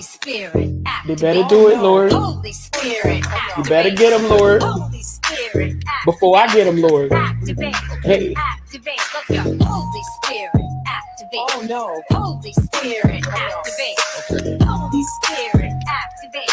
Spirit, They better do it, Lord. Holy Spirit, You better get them, Lord. Holy Spirit, Before I get them, Lord. activate, Hey, activate. Look here, Holy Spirit, activate. Oh no. Holy Spirit, activate. Holy Spirit, activate.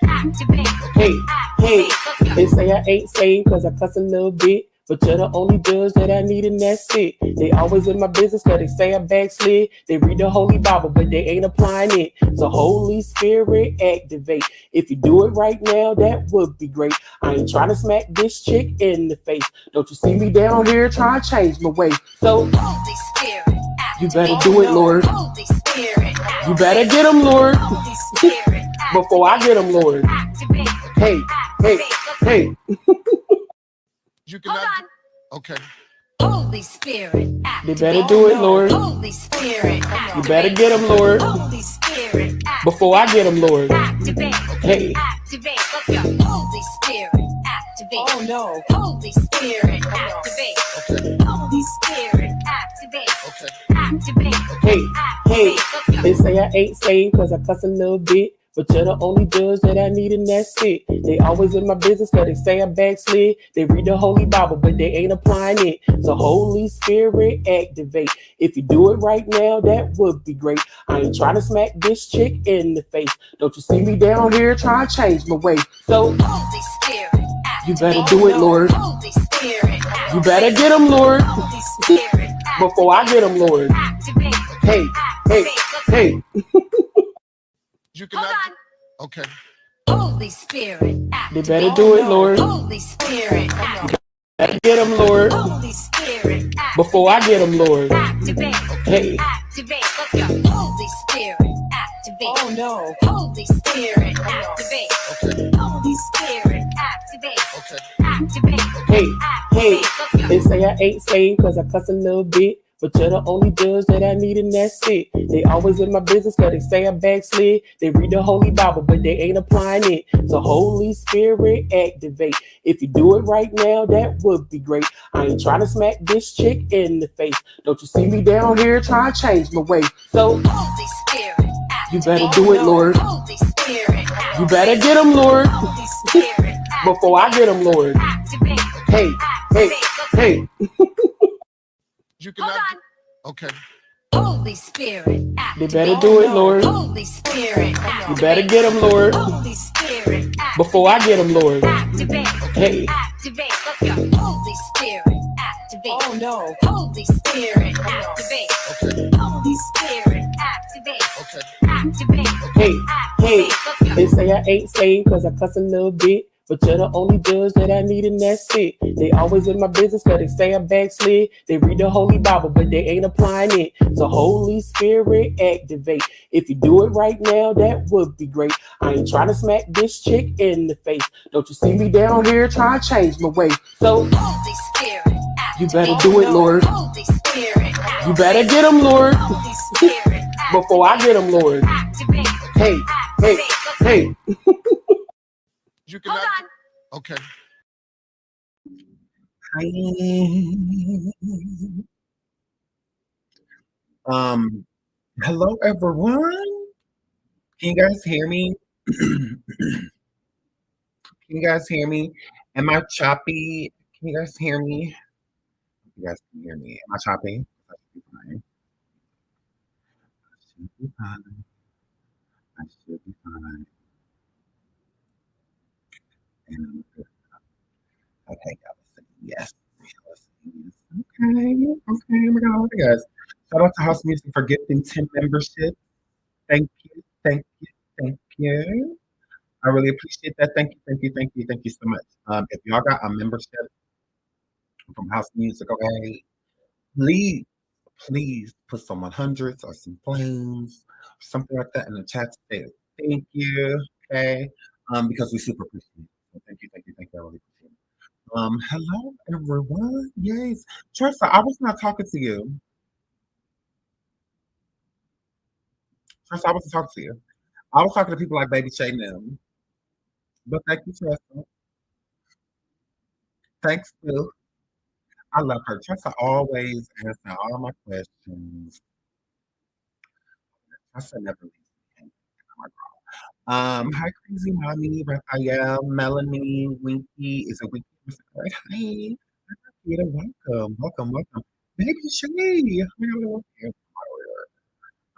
Activate. hey, hey. Look here. They say I ain't saved cause I cuss a little bit. But you're the only judge that I need and that's it. They always in my business cause they say I backslid. They read the Holy Bible but they ain't applying it. So Holy Spirit activate. If you do it right now, that would be great. I ain't trying to smack this chick in the face. Don't you see me down here trying to change my way. So Holy Spirit, you better do it, Lord. Holy Spirit, You better get them, Lord. Holy Spirit, Before I get them, Lord. activate. Hey, hey, hey. You cannot. Hold on. Okay. Holy Spirit, They activate. better do it, Lord. Holy Spirit, You better get them, Lord. Holy Spirit, Before I get them, Lord. activate. Hey, Activate. Look here. Holy Spirit, activate. Oh no. Holy Spirit, activate. Holy Spirit, activate. Activate. hey, hey. Look here. They say I ain't saved cause I cuss a little bit. But you're the only judge that I need and that's it. They always in my business cause they say I backslid. They read the Holy Bible but they ain't applying it. So Holy Spirit activate. If you do it right now, that would be great. I ain't trying to smack this chick in the face. Don't you see me down here trying to change my way. So Holy Spirit, you better do it, Lord. Holy Spirit, You better get them, Lord. Holy Spirit, Before I get them, Lord. activate. Hey, hey, hey. You Hold cannot. on. Okay. Holy Spirit, They activate. better do it, Lord. Holy Spirit, Better get them, Lord. Holy Spirit, Before I get them, Lord. activate. Hey, Activate. Look here. Holy Spirit, activate. Oh no. Holy Spirit, activate. Holy Spirit, activate. Activate. hey, hey. Look here. They say I ain't saved cause I cuss a little bit. But you're the only judge that I need and that's it. They always in my business cause they say I backslid. They read the Holy Bible but they ain't applying it. So Holy Spirit activate. If you do it right now, that would be great. I ain't trying to smack this chick in the face. Don't you see me down here trying to change my way. So Holy Spirit, you better do it, Lord. Holy Spirit, You better get them, Lord. Holy Spirit, Before I get them, Lord. activate. Hey, hey, hey. You Hold cannot. on. Okay. Holy Spirit, They activate. better do it, Lord. Holy Spirit, You better get them, Lord. Holy Spirit, Before I get them, Lord. activate. Hey, Activate. Look here. Holy Spirit, activate. Oh no. Holy Spirit, activate. Holy Spirit, activate. Activate. hey, hey. Look here. They say I ain't saved cause I cuss a little bit. But you're the only judge that I need and that's it. They always in my business cause they say I backslid. They read the Holy Bible but they ain't applying it. So Holy Spirit activate. If you do it right now, that would be great. I ain't trying to smack this chick in the face. Don't you see me down here trying to change my way. So Holy Spirit, you better do it, Lord. Holy Spirit, You better get them, Lord. Holy Spirit, Before I get them, Lord. activate. Hey, hey, hey. You Hold cannot. on. Okay. Hi. Hello everyone. Can you guys hear me? Can you guys hear me? Am I choppy? Can you guys hear me? You guys can hear me. Am I choppy? I should be fine. I should be fine. I should be fine. And I'm good. Okay, y'all listen. Yes. Okay. Okay. Oh my God. Okay, guys. Shout out to House Music for gifting 10 memberships. Thank you. Thank you. Thank you. I really appreciate that. Thank you. Thank you. Thank you. Thank you so much. If y'all got a membership from House Music, okay, please put some 100s or some flames or something like that in the chat today. Thank you. Okay. Because we super appreciate it. So thank you. I really appreciate it. Hello everyone. Yes. Tressa, I was not talking to you. Tressa, I wasn't talking to you. I was talking to people like Baby Shay Nim. But thank you, Tressa. Thanks, Phil. I love her. Tressa always answers all my questions. Tressa never leaves me hanging. Hi, Crazy Mommy, Raphael, Melanie, Winky. Is it Winky? Hi. Peter, welcome, welcome, welcome. Baby Shay.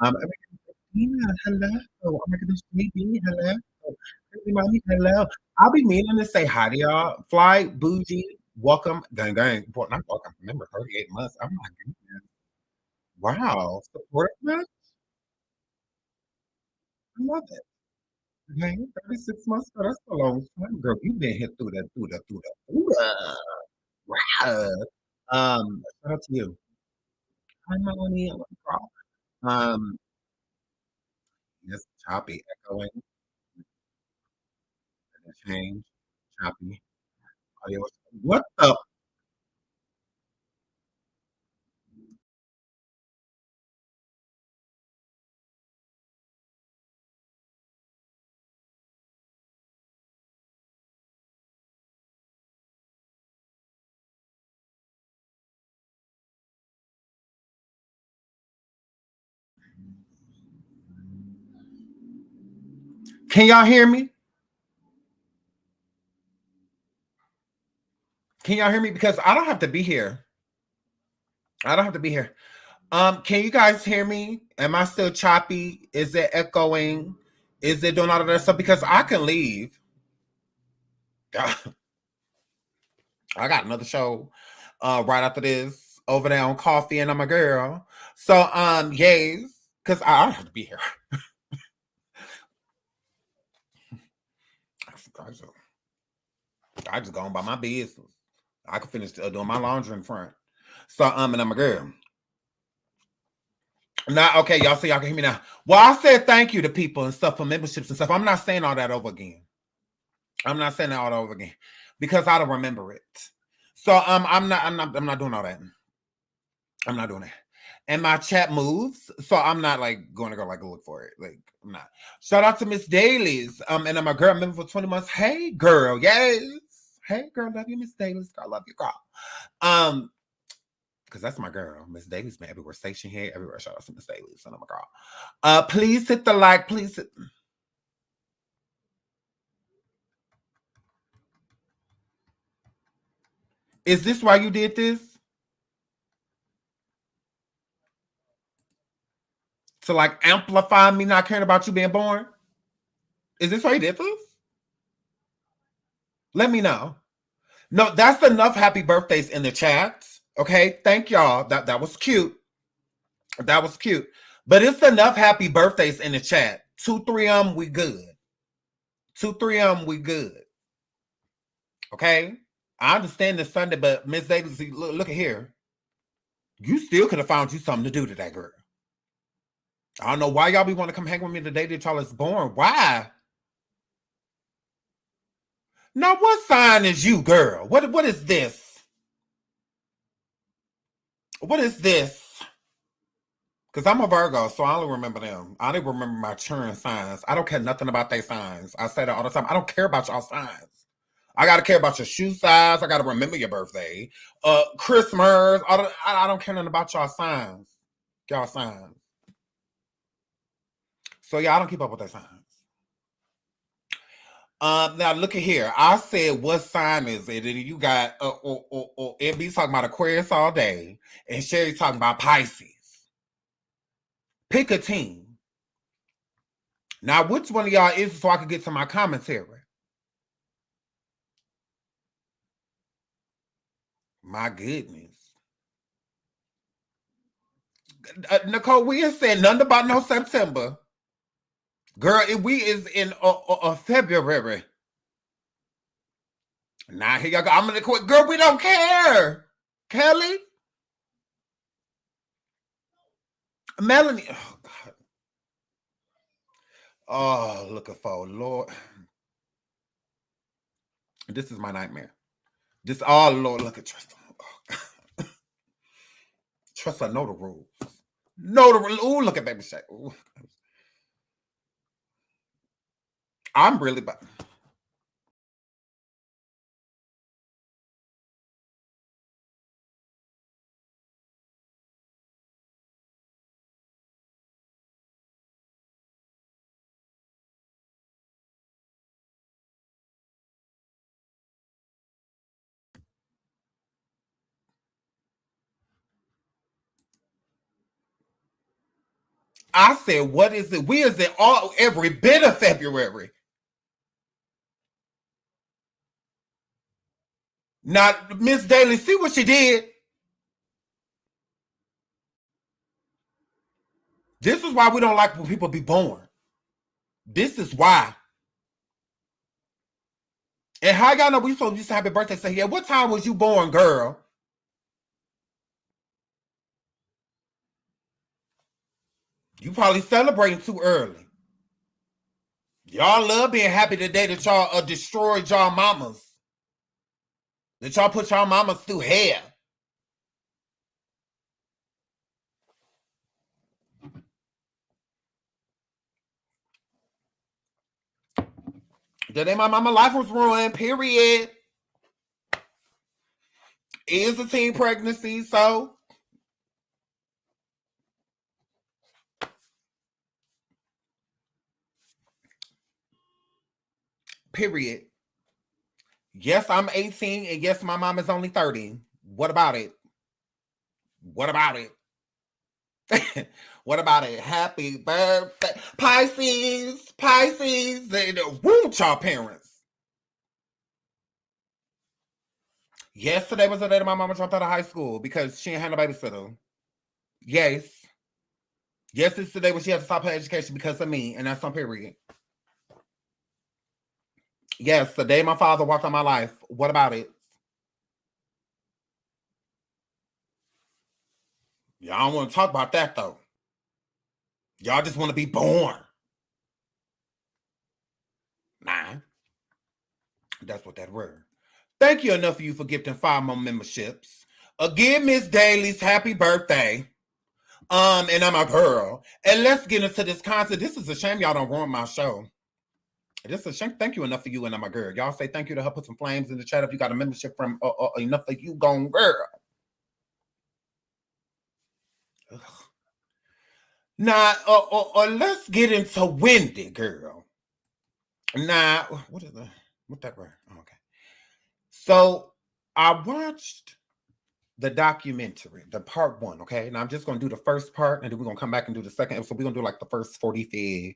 American Christina, hello. Oh my goodness, baby, hello. Crazy Mommy, hello. I'll be meaning to say hi to y'all. Fly, bougie, welcome, gang, gang. Well, not welcome. Remember, 38 months. Oh my goodness. Wow. Support much? I love it. Okay, 36 months. Oh, that's a long time, girl. You've been hit through the. Wow. Shout out to you. Hi, Melanie. I love you, girl. Um, yes, choppy, echoing, change, choppy. Audio. What the? Can y'all hear me? Can y'all hear me? Because I don't have to be here. I don't have to be here. Can you guys hear me? Am I still choppy? Is it echoing? Is it doing all of that stuff? Because I can leave. I got another show right after this over there on Coffee and I'm a girl. So yes, because I don't have to be here. I just go on by my business. I can finish doing my laundry in front. So and I'm a girl. Now, okay, y'all say y'all can hear me now. Well, I said thank you to people and stuff for memberships and stuff. I'm not saying all that over again. I'm not saying that all over again because I don't remember it. So I'm not doing all that. I'm not doing that. And my chat moves, so I'm not like going to go like look for it. Like I'm not. Shout out to Miss Dailies. And I'm a girl member for 20 months. Hey girl, yes. Hey girl, love you, Miss Dailies. Girl, love you, girl. Because that's my girl. Miss Dailies been everywhere. Station here, everywhere. Shout out to Miss Dailies. And I'm a girl. Please hit the like. Please hit. Is this why you did this? To like amplify me not caring about you being born? Is this why you did this? Let me know. No, that's enough happy birthdays in the chat. Okay, thank y'all. That was cute. That was cute. But it's enough happy birthdays in the chat. 2, 3 of them, we good. 2, 3 of them, we good. Okay? I understand it's Sunday, but Miss Davis, look at here. You still could have found you something to do today, girl. I don't know why y'all be want to come hang with me the day that y'all is born. Why? Now, what sign is you, girl? What is this? What is this? Because I'm a Virgo, so I only remember them. I don't remember my churn signs. I don't care nothing about their signs. I say that all the time. I don't care about y'all signs. I gotta care about your shoe size. I gotta remember your birthday. Christmas. I don't care nothing about y'all signs. Y'all signs. So yeah, I don't keep up with their signs. Now look at here. I said, what sign is it? And you got MB talking about Aquarius all day, and Sherry talking about Pisces. Pick a team. Now, which one of y'all is it so I can get to my commentary? My goodness. Nicole, we ain't said nothing about no September. Girl, we is in February. Now, here y'all go. I'm going to quit. Girl, we don't care. Kelly? Melanie? Oh, God. Oh, looking for Lord. This is my nightmare. This, oh, Lord, look at Tristan. Oh, Tristan, know the rules. Know the rules. Ooh, look at baby Shay. Ooh. I'm really bad. I said, what is it? We is in all every bit of February. Now, Miss Daly, see what she did? This is why we don't like when people be born. This is why. And how y'all know we supposed to say happy birthday? Say, yeah, what time was you born, girl? You probably celebrating too early. Y'all love being happy today that y'all destroyed y'all mamas. That y'all put y'all mamas through hell. Today my mama life was ruined, period. Is a teen pregnancy, so period. Yes, I'm 18, and yes, my mom is only 30. What about it? What about it? What about it? Happy birthday. Pisces. They woo y'all parents. Yesterday was the day that my mama dropped out of high school because she ain't had no babysitter. Yes. Yes, it's the day when she had to stop her education because of me, and that's on period. Yes, the day my father walked out my life. What about it? Y'all don't want to talk about that, though. Y'all just want to be born. Nah. That's what that word. Thank you enough of you for gifting 5 more memberships. Again, Miss Daly's happy birthday. And I'm a girl. And let's get into this concept. This is a shame y'all don't ruin my show. This is a shame. Thank you enough for you and I'm a girl. Y'all say thank you to her. Put some flames in the chat if you got a membership from enough for you gone girl. Ugh. Now, let's get into Wendy, girl. Now, what that word? Oh, okay. So I watched the documentary, the part 1, okay? Now I'm just going to do the first part, and then we're going to come back and do the second episode. We're going to do like the first 47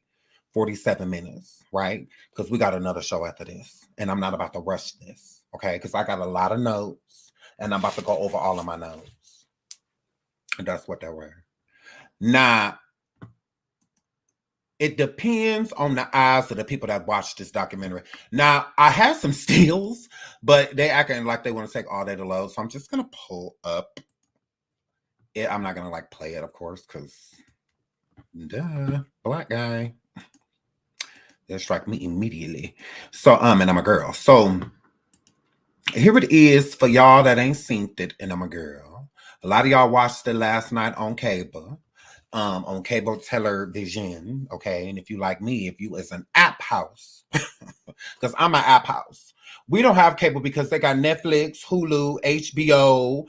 minutes, right? Because we got another show after this, and I'm not about to rush this, okay? Because I got a lot of notes, and I'm about to go over all of my notes. And that's what they were. Now, it depends on the eyes of the people that watch this documentary. Now, I have some stills, but they acting like they want to take all that to load. So I'm just going to pull up it. I'm not going to like play it, of course, because duh, black guy. They'll strike me immediately. So, and I'm a girl. So here it is for y'all that ain't seen it, and I'm a girl. A lot of y'all watched it last night on cable. On cable television, okay? And if you like me, if you is an app house, because I'm an app house. We don't have cable because they got Netflix, Hulu, HBO,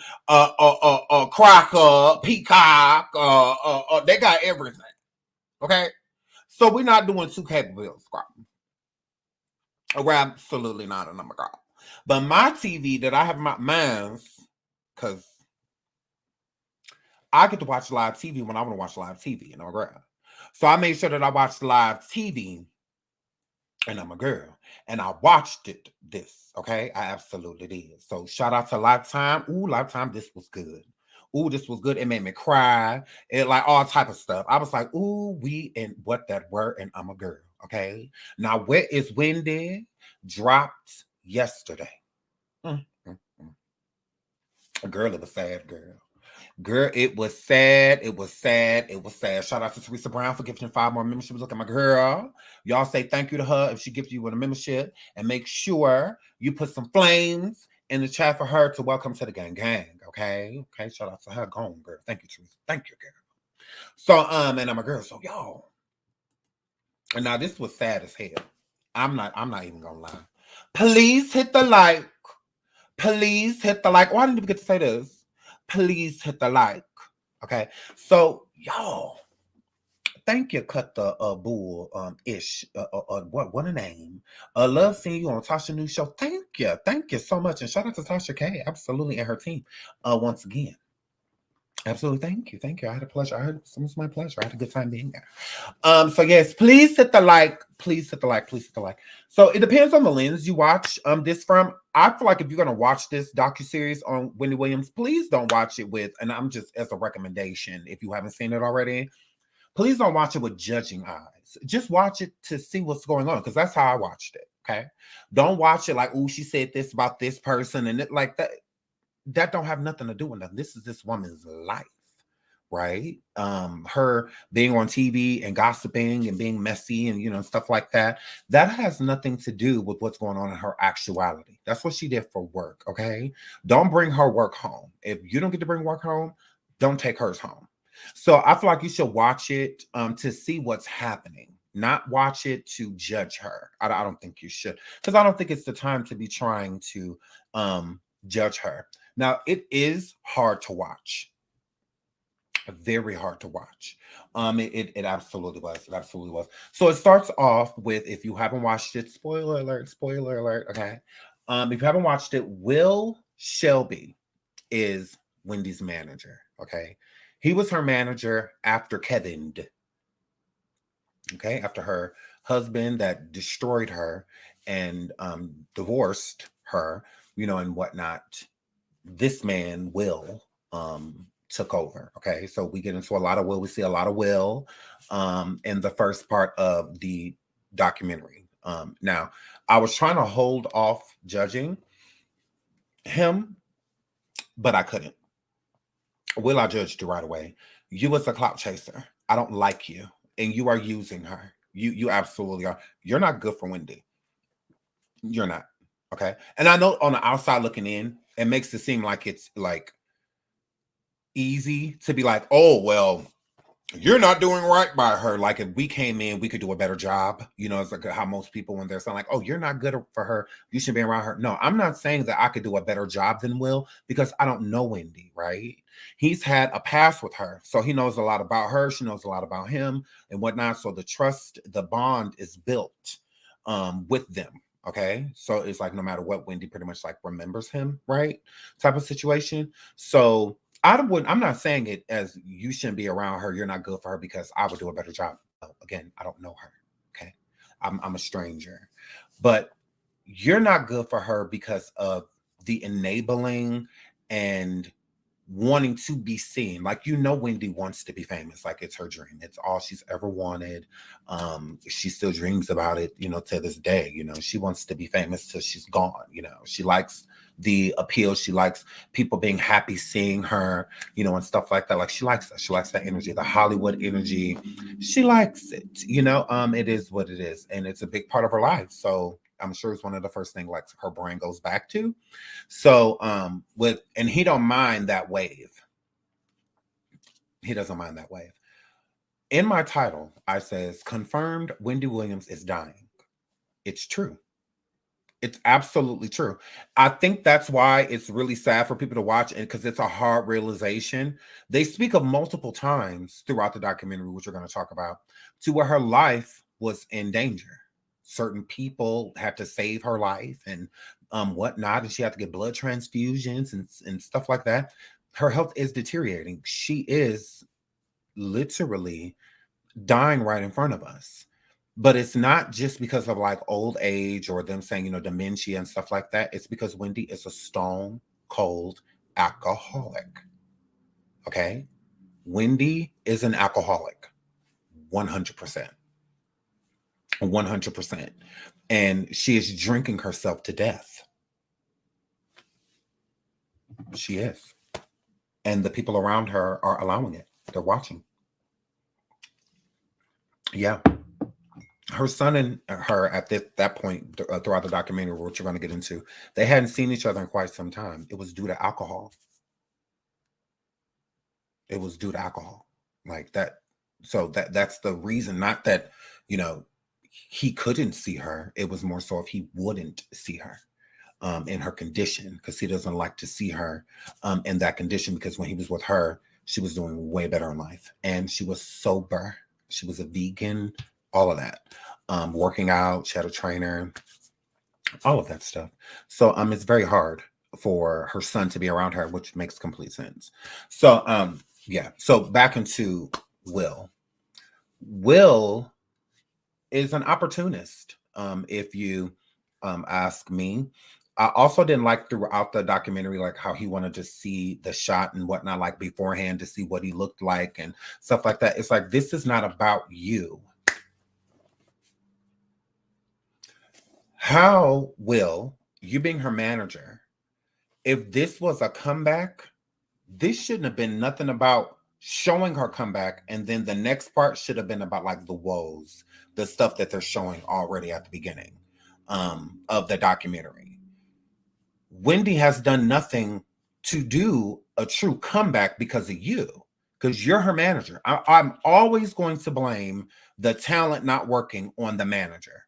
Cracker, Peacock, they got everything, okay? So we're not doing 2 cable bills, we're absolutely not a number girl. But my TV that I have mine's, because I get to watch live TV when I want to watch live TV, and I'm a girl. So I made sure that I watched live TV, and I'm a girl. And I watched this, okay? I absolutely did. So shout out to Lifetime. Ooh, Lifetime, this was good. Ooh, this was good. It made me cry. It like all type of stuff. I was like, ooh, and what that word, and I'm a girl, okay? Now, where is Wendy? Dropped yesterday. A girl of a sad girl. Girl, it was sad. It was sad. It was sad. Shout out to Teresa Brown for gifting 5 more memberships. Look at my girl. Y'all say thank you to her if she gives you with a membership. And make sure you put some flames in the chat for her to welcome to the gang. Okay? Okay, shout out to her. Go on, girl. Thank you, Teresa. Thank you, girl. So, and I'm a girl. So, y'all. And now this was sad as hell. I'm not even gonna lie. Please hit the like. Please hit the like. Oh, I didn't even get to say this. Please hit the like. Okay. So y'all, thank you, Cut the Bull ish. What a name. Love seeing you on Tasha New Show. Thank you so much. And shout out to Tasha K. Absolutely, and her team. Once again. Absolutely. Thank you. I had a pleasure. It was my pleasure. I had a good time being there. So yes, please hit the like. Please hit the like. Please hit the like. So it depends on the lens you watch this from. I feel like if you're gonna watch this docuseries on Wendy Williams, please don't watch it with, and I'm just as a recommendation, if you haven't seen it already, please don't watch it with judging eyes. Just watch it to see what's going on, because that's how I watched it. Okay. Don't watch it like, oh, she said this about this person, and it like that. That don't have nothing to do with nothing. This is this woman's life, right? Her being on TV and gossiping and being messy and stuff like that. That has nothing to do with what's going on in her actuality. That's what she did for work. Okay. Don't bring her work home. If you don't get to bring work home, don't take hers home. So I feel like you should watch it to see what's happening, not watch it to judge her. I don't think you should, because I don't think it's the time to be trying to judge her. Now, it is hard to watch. Very hard to watch. It absolutely was. It absolutely was. So it starts off with, if you haven't watched it, spoiler alert, spoiler alert. Okay. If you haven't watched it, Will Shelby is Wendy's manager. Okay. He was her manager after Kevin. Okay. After her husband that destroyed her and divorced her, and whatnot. This man, Will, took over. Okay. So we get into a lot of Will. We see a lot of Will in the first part of the documentary. Now, I was trying to hold off judging him, but I couldn't. Will, I judged you right away. You was a clout chaser. I don't like you. And you are using her. You absolutely are. You're not good for Wendy. You're not. Okay. And I know on the outside looking in, it makes it seem like it's like easy to be like, oh, well, you're not doing right by her. Like if we came in, we could do a better job. It's like how most people, when they're saying like, oh, you're not good for her, you should be around her. No, I'm not saying that I could do a better job than Will, because I don't know Wendy, right? He's had a past with her. So he knows a lot about her. She knows a lot about him and whatnot. So the trust, the bond is built with them. Okay. So it's like, no matter what, Wendy pretty much like remembers him, right? Type of situation. So I'm not saying it as you shouldn't be around her, you're not good for her, because I would do a better job. Again, I don't know her. Okay. I'm a stranger. But you're not good for her because of the enabling and wanting to be seen. Like, Wendy wants to be famous. Like, it's her dream. It's all she's ever wanted. She still dreams about it, to this day. She wants to be famous till she's gone. She likes the appeal. She likes people being happy seeing her, and stuff like that. Like, she likes that. She likes that energy, the Hollywood energy. She likes it. It is what it is. And it's a big part of her life. So I'm sure it's one of the first things like her brain goes back to. So and he don't mind that wave. He doesn't mind that wave. In my title, I says, confirmed Wendy Williams is dying. It's true. It's absolutely true. I think that's why it's really sad for people to watch, and because it's a hard realization. They speak of multiple times throughout the documentary, which we're going to talk about, to where her life was in danger. Certain people had to save her life and whatnot, and she had to get blood transfusions and stuff like that. Her health is deteriorating. She is literally dying right in front of us. But it's not just because of like old age or them saying, dementia and stuff like that. It's because Wendy is a stone cold alcoholic. Okay. Wendy is an alcoholic. 100%. 100%. And she is drinking herself to death. She is. And the people around her are allowing it. They're watching. Yeah. Her son and her at that point throughout the documentary, which you're going to get into, they hadn't seen each other in quite some time. It was due to alcohol. It was due to alcohol. Like that. So that's the reason, not that, he couldn't see her. It was more so if he wouldn't see her in her condition, because he doesn't like to see her in that condition, because when he was with her, she was doing way better in life. And she was sober. She was a vegan, all of that. Working out, she had a trainer, all of that stuff. So it's very hard for her son to be around her, which makes complete sense. So Yeah. So back into Will. Will is an opportunist, if you ask me. I also didn't like throughout the documentary, like how he wanted to see the shot and whatnot, like beforehand to see what he looked like and stuff like that. It's like, this is not about you. How will you, being her manager, if this was a comeback, this shouldn't have been nothing about showing her comeback, and then the next part should have been about like the woes, the stuff that they're showing already at the beginning of the documentary. Wendy has done nothing to do a true comeback because of you, because you're her manager. I'm always going to blame the talent not working on the manager.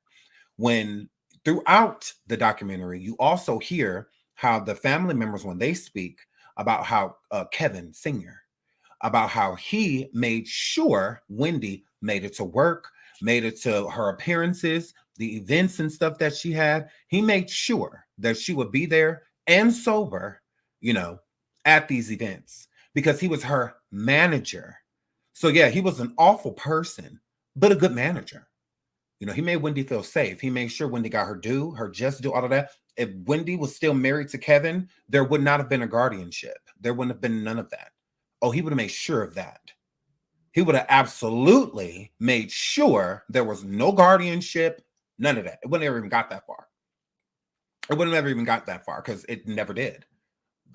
When throughout the documentary, you also hear how the family members, when they speak about how Kevin Sr., about how he made sure Wendy made it to work, made it to her appearances, the events and stuff that she had. He made sure that she would be there and sober, at these events, because he was her manager. So yeah, he was an awful person, but a good manager. He made Wendy feel safe. He made sure Wendy got her due, her just due, all of that. If Wendy was still married to Kevin, there would not have been a guardianship. There wouldn't have been none of that. Oh, he would have made sure of that. He would have absolutely made sure there was no guardianship, none of that. It wouldn't have even got that far. It wouldn't have even got that far because it never did.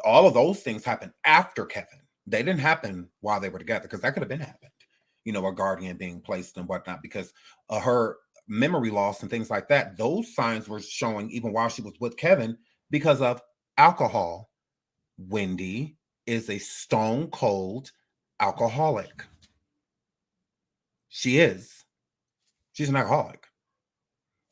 All of those things happened after Kevin. They didn't happen while they were together, because that could have been happened. A guardian being placed and whatnot, because her memory loss and things like that, those signs were showing even while she was with Kevin because of alcohol. Wendy is a stone cold alcoholic. She is. She's an alcoholic.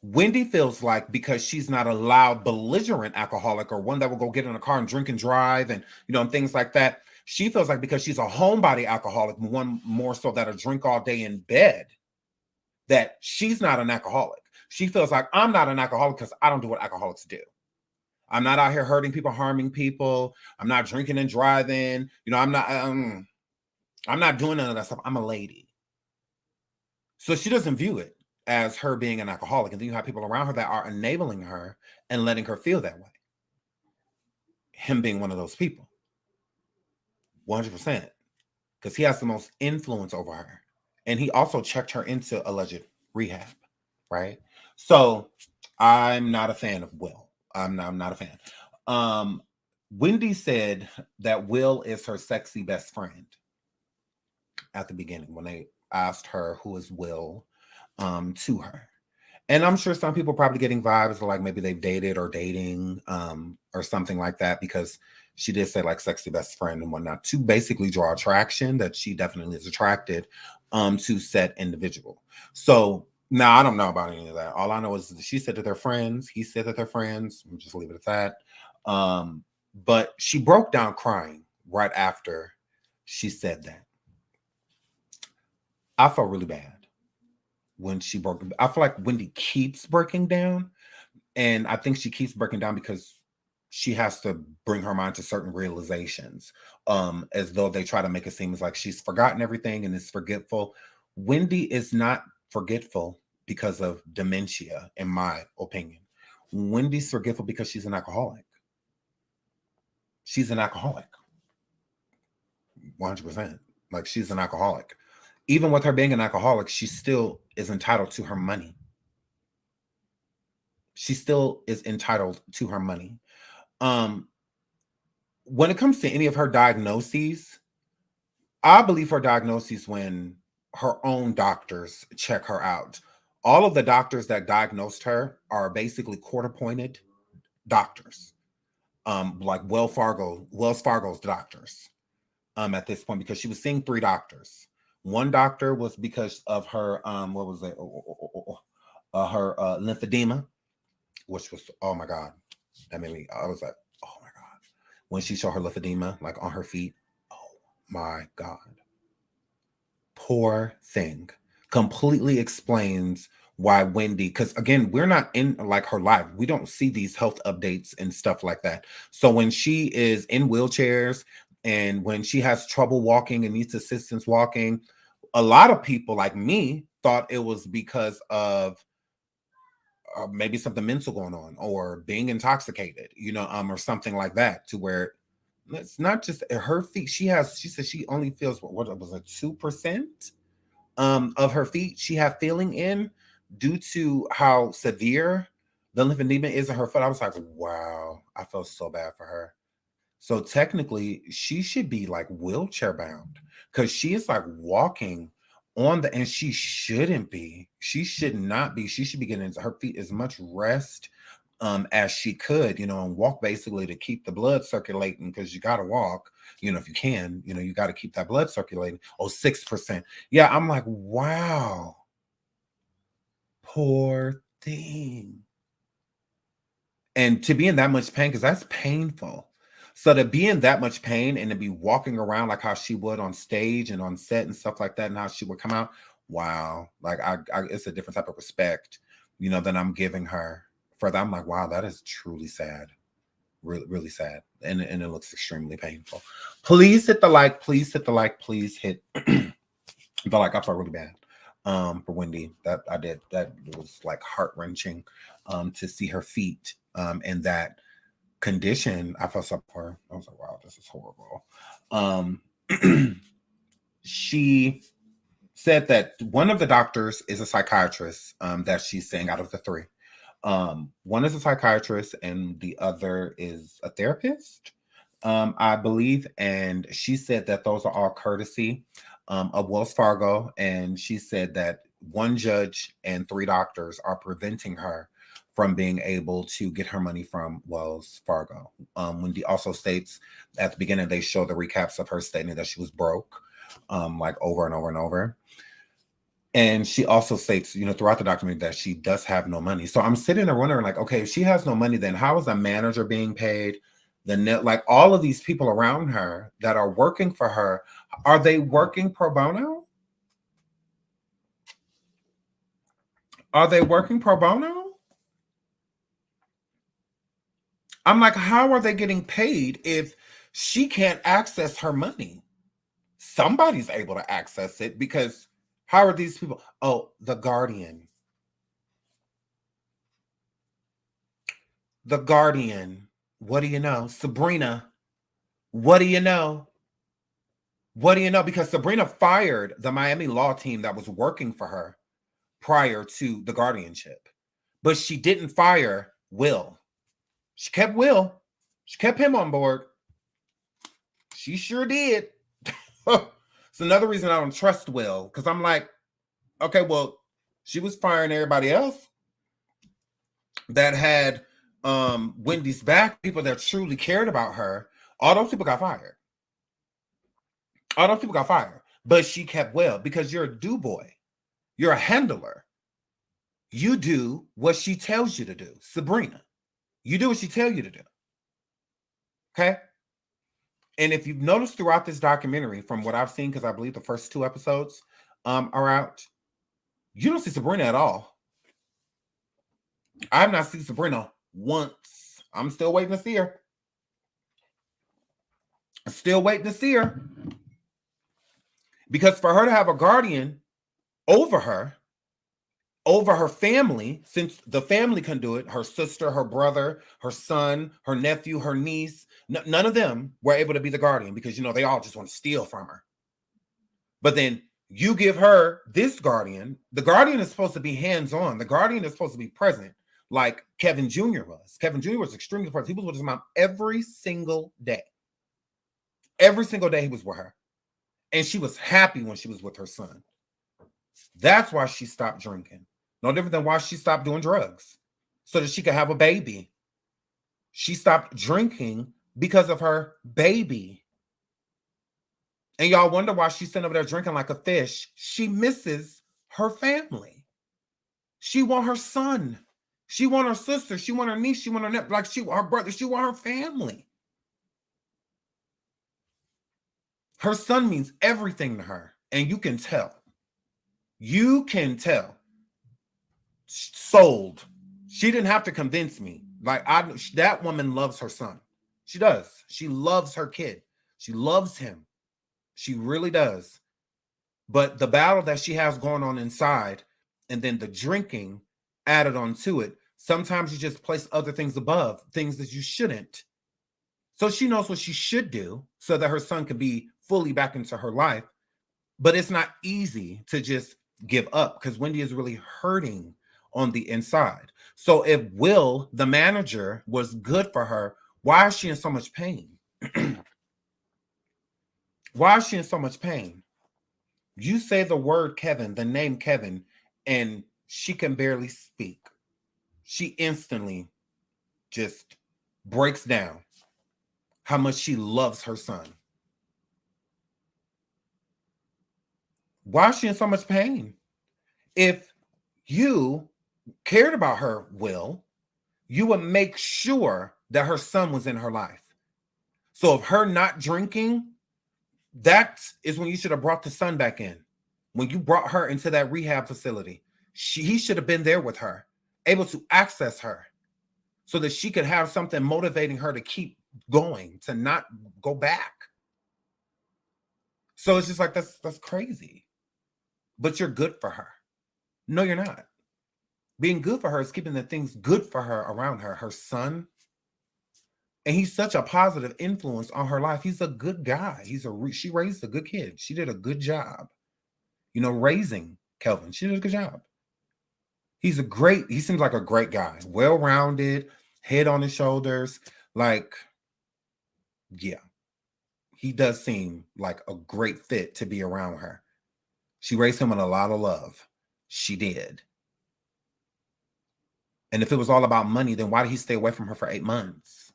Wendy feels like because she's not a loud, belligerent alcoholic, or one that will go get in a car and drink and drive and, and things like that. She feels like because she's a homebody alcoholic, one more so that'll drink all day in bed, that she's not an alcoholic. She feels like, I'm not an alcoholic because I don't do what alcoholics do. I'm not out here hurting people, harming people. I'm not drinking and driving. I'm not doing none of that stuff. I'm a lady. So she doesn't view it as her being an alcoholic. And then you have people around her that are enabling her and letting her feel that way. Him being one of those people. 100%. Because he has the most influence over her. And he also checked her into alleged rehab, right? So I'm not a fan of Will. I'm not a fan. Wendy said that Will is her sexy best friend at the beginning when they asked her who is Will to her. And I'm sure some people probably getting vibes like maybe they've dated or dating or something like that, because she did say like sexy best friend and whatnot, to basically draw attraction, that she definitely is attracted to said individual. So now I don't know about any of that. All I know is that she said that they're friends. He said that they're friends. We'll just leave it at that. But she broke down crying right after she said that. I felt really bad when she broke. I feel like Wendy keeps breaking down. And I think she keeps breaking down because she has to bring her mind to certain realizations, as though they try to make it seem as like she's forgotten everything and is forgetful. Wendy is not forgetful because of dementia, in my opinion. Wendy's forgetful because she's an alcoholic. She's an alcoholic. 100%. Like, she's an alcoholic. Even with her being an alcoholic, she still is entitled to her money. She still is entitled to her money. When it comes to any of her diagnoses, I believe her diagnoses when her own doctors check her out. All of the doctors that diagnosed her are basically court-appointed doctors, like Wells Fargo's doctors, at this point, because she was seeing 3 doctors. One doctor was because of her, what was it? Her lymphedema, which was, oh my God, that made me, I was like, oh my God. When she saw her lymphedema, like on her feet, oh my God. Poor thing. Completely explains why Wendy, because again, we're not in like her life. We don't see these health updates and stuff like that. So when she is in wheelchairs, And when she has trouble walking and needs assistance walking, a lot of people like me thought it was because of maybe something mental going on or being intoxicated, or something like that, to where it's not just her feet. She said she only feels what was it, 2% of her feet she had feeling in, due to how severe the lymphedema is in her foot. I was like, wow, I felt so bad for her. So technically, she should be like wheelchair bound, because she is like walking and she shouldn't be. She should not be. She should be getting her feet as much rest as she could, and walk basically to keep the blood circulating, because you got to walk, if you can, you got to keep that blood circulating. Oh, 6%. Yeah, I'm like, wow, poor thing. And to be in that much pain, because that's painful. So to be in that much pain and to be walking around like how she would on stage and on set and stuff like that, and how she would come out, wow, like I it's a different type of respect, than I'm giving her for that. I'm like, wow, that is truly sad, really, really sad, and it looks extremely painful. Please hit the like, please hit the like, please hit the like. I felt really bad for Wendy. That I did. That was like heart-wrenching to see her feet in that condition. I felt sorry for her. I was like, wow, this is horrible. She said that one of the doctors is a psychiatrist, that she's saying out of the three. One is a psychiatrist and the other is a therapist, I believe. And she said that those are all courtesy of Wells Fargo. And she said that one judge and 3 doctors are preventing her from being able to get her money from Wells Fargo. Wendy also states at the beginning, they show the recaps of her stating that she was broke, like over and over and over. And she also states, throughout the document, that she does have no money. So I'm sitting there wondering, like, okay, if she has no money, then how is the manager being paid? Like all of these people around her that are working for her, are they working pro bono? Are they working pro bono? I'm like, how are they getting paid if she can't access her money? Somebody's able to access it, because how are these people? Oh, the Guardian. The Guardian. What do you know? Sabrina. What do you know? What do you know? Because Sabrina fired the Miami law team that was working for her prior to the guardianship. But she didn't fire Will. She kept Will. She kept him on board. She sure did. It's another reason I don't trust Will, because I'm like, okay, well, she was firing everybody else that had Wendy's back, people that truly cared about her. All those people got fired. All those people got fired. But she kept Will, because you're a do boy. You're a handler. You do what she tells you to do. Sabrina, you do what she tells you to do. Okay? And if you've noticed throughout this documentary, from what I've seen, because I believe the first 2 episodes are out, you don't see Sabrina at all. I have not seen Sabrina once. I'm still waiting to see her. I'm still waiting to see her. Because for her to have a guardian over her family, since the family can do it, her sister, her brother, her son, her nephew, her niece, none of them were able to be the guardian, because, they all just want to steal from her. But then you give her this guardian. The guardian is supposed to be hands-on. The guardian is supposed to be present, like Kevin Jr. was. Kevin Jr. was extremely present. He was with his mom every single day. Every single day he was with her. And she was happy when she was with her son. That's why she stopped drinking. No different than why she stopped doing drugs, so that she could have a baby. She stopped drinking because of her baby. And y'all wonder why she's sitting over there drinking like a fish. She misses her family. She want her son. She want her sister. She want her niece. She want her nephew. Like she want her brother. She want her family. Her son means everything to her. And you can tell. You can tell. Sold. She didn't have to convince me. Like that woman loves her son. She does. She loves her kid. She loves him. She really does. But the battle that she has going on inside, and then the drinking added onto it, sometimes you just place other things above, things that you shouldn't. So she knows what she should do so that her son can be fully back into her life. But it's not easy to just give up because Wendy is really hurting on the inside. So if Will, the manager, was good for her, why is she in so much pain? Why is she in so much pain? You say the word Kevin, the name Kevin, and she can barely speak. She instantly just breaks down how much she loves her son. Why is she in so much pain? If you cared about her, Will, you would make sure that her son was in her life. So if her not drinking, that is when you should have brought the son back in. When you brought her into that rehab facility, he should have been there with her, able to access her so that she could have something motivating her to keep going, to not go back. So it's just like, that's crazy. But you're good for her. No, you're not. Being good for her is keeping the things good for her around her, her son. And he's such a positive influence on her life. He's a good guy. She raised a good kid. She did a good job, raising Kelvin. She did a good job. He seems like a great guy, well-rounded, head on his shoulders. Like, yeah, he does seem like a great fit to be around her. She raised him with a lot of love. She did. And if it was all about money, then why did he stay away from her for 8 months?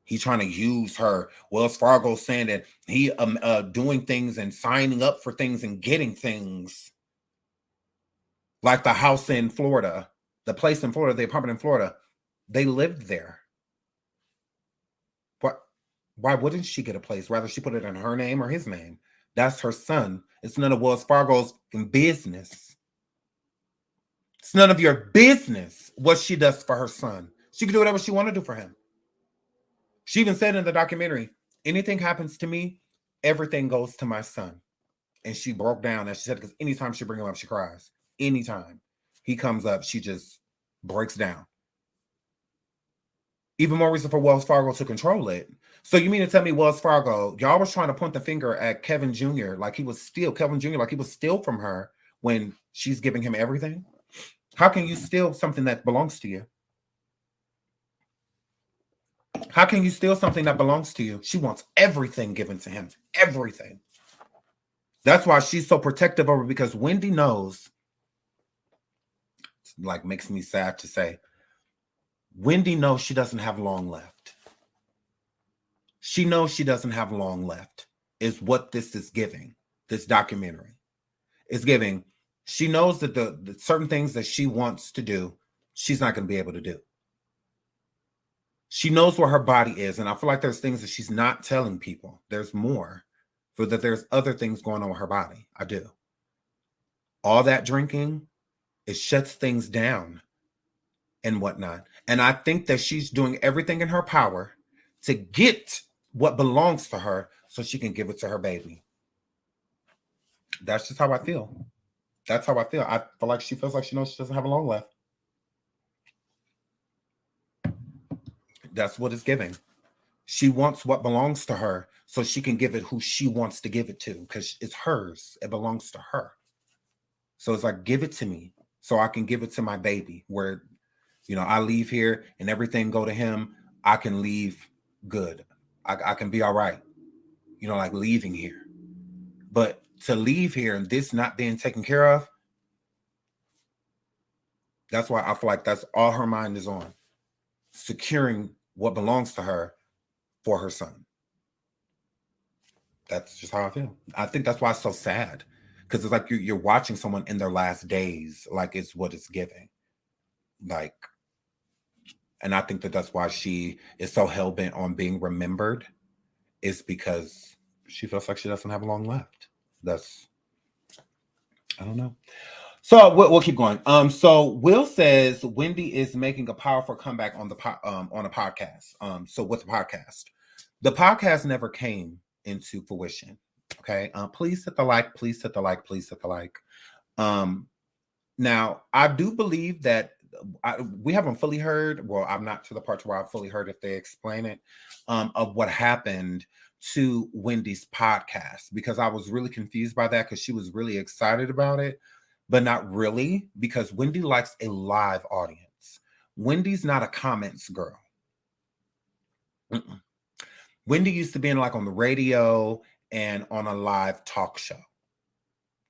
He's trying to use her. Wells Fargo saying that he doing things and signing up for things and getting things. Like the house in Florida, the place in Florida, the apartment in Florida, they lived there. Why wouldn't she get a place? Rather, she put it in her name or his name. That's her son. It's none of Wells Fargo's business. It's none of your business what she does for her son. She can do whatever she want to do for him. She even said in the documentary, anything happens to me, everything goes to my son. And she broke down, and she said, because anytime she brings him up, she cries. Anytime he comes up, she just breaks down. Even more reason for Wells Fargo to control it. So you mean to tell me Wells Fargo, y'all was trying to point the finger at Kevin Jr. like he was steal from her when she's giving him everything? How can you steal something that belongs to you? How can you steal something that belongs to you? She wants everything given to him. Everything. That's why she's so protective over, because Wendy knows, like, makes me sad to say, Wendy knows she doesn't have long left. She knows she doesn't have long left, is what this is giving. This documentary is giving. She knows that the certain things that she wants to do, she's not going to be able to do. She knows where her body is. And I feel like there's things that she's not telling people. There's more. For that there's other things going on with her body. I do. All that drinking, it shuts things down and whatnot. And I think that she's doing everything in her power to get what belongs to her so she can give it to her baby. That's just how I feel. That's how I feel. I feel like she feels like she knows she doesn't have long left. That's what it's giving. She wants what belongs to her so she can give it who she wants to give it to, because it's hers. It belongs to her. So it's like, give it to me so I can give it to my baby, where, I leave here and everything go to him. I can leave good. I can be all right. Like leaving here. But to leave here and this not being taken care of, that's why I feel like that's all her mind is on. Securing what belongs to her for her son. That's just how I feel. I think that's why it's so sad, because it's like you're watching someone in their last days, like it's what it's giving. Like, and I think that's why she is so hell-bent on being remembered, is because she feels like she doesn't have long left. I don't know. So we'll keep going. So Will says Wendy is making a powerful comeback on the on a podcast. So with the podcast, The podcast never came into fruition. Okay. Please hit the like, please hit the like, please hit the like. Now, I do believe that we haven't fully heard. Well, I'm not to the part where I've fully heard if they explain it, of what happened to Wendy's podcast, because I was really confused by that, because she was really excited about it, but not really, because Wendy likes a live audience. Wendy's not a comments girl. Mm-mm. Wendy used to be in like on the radio and on a live talk show.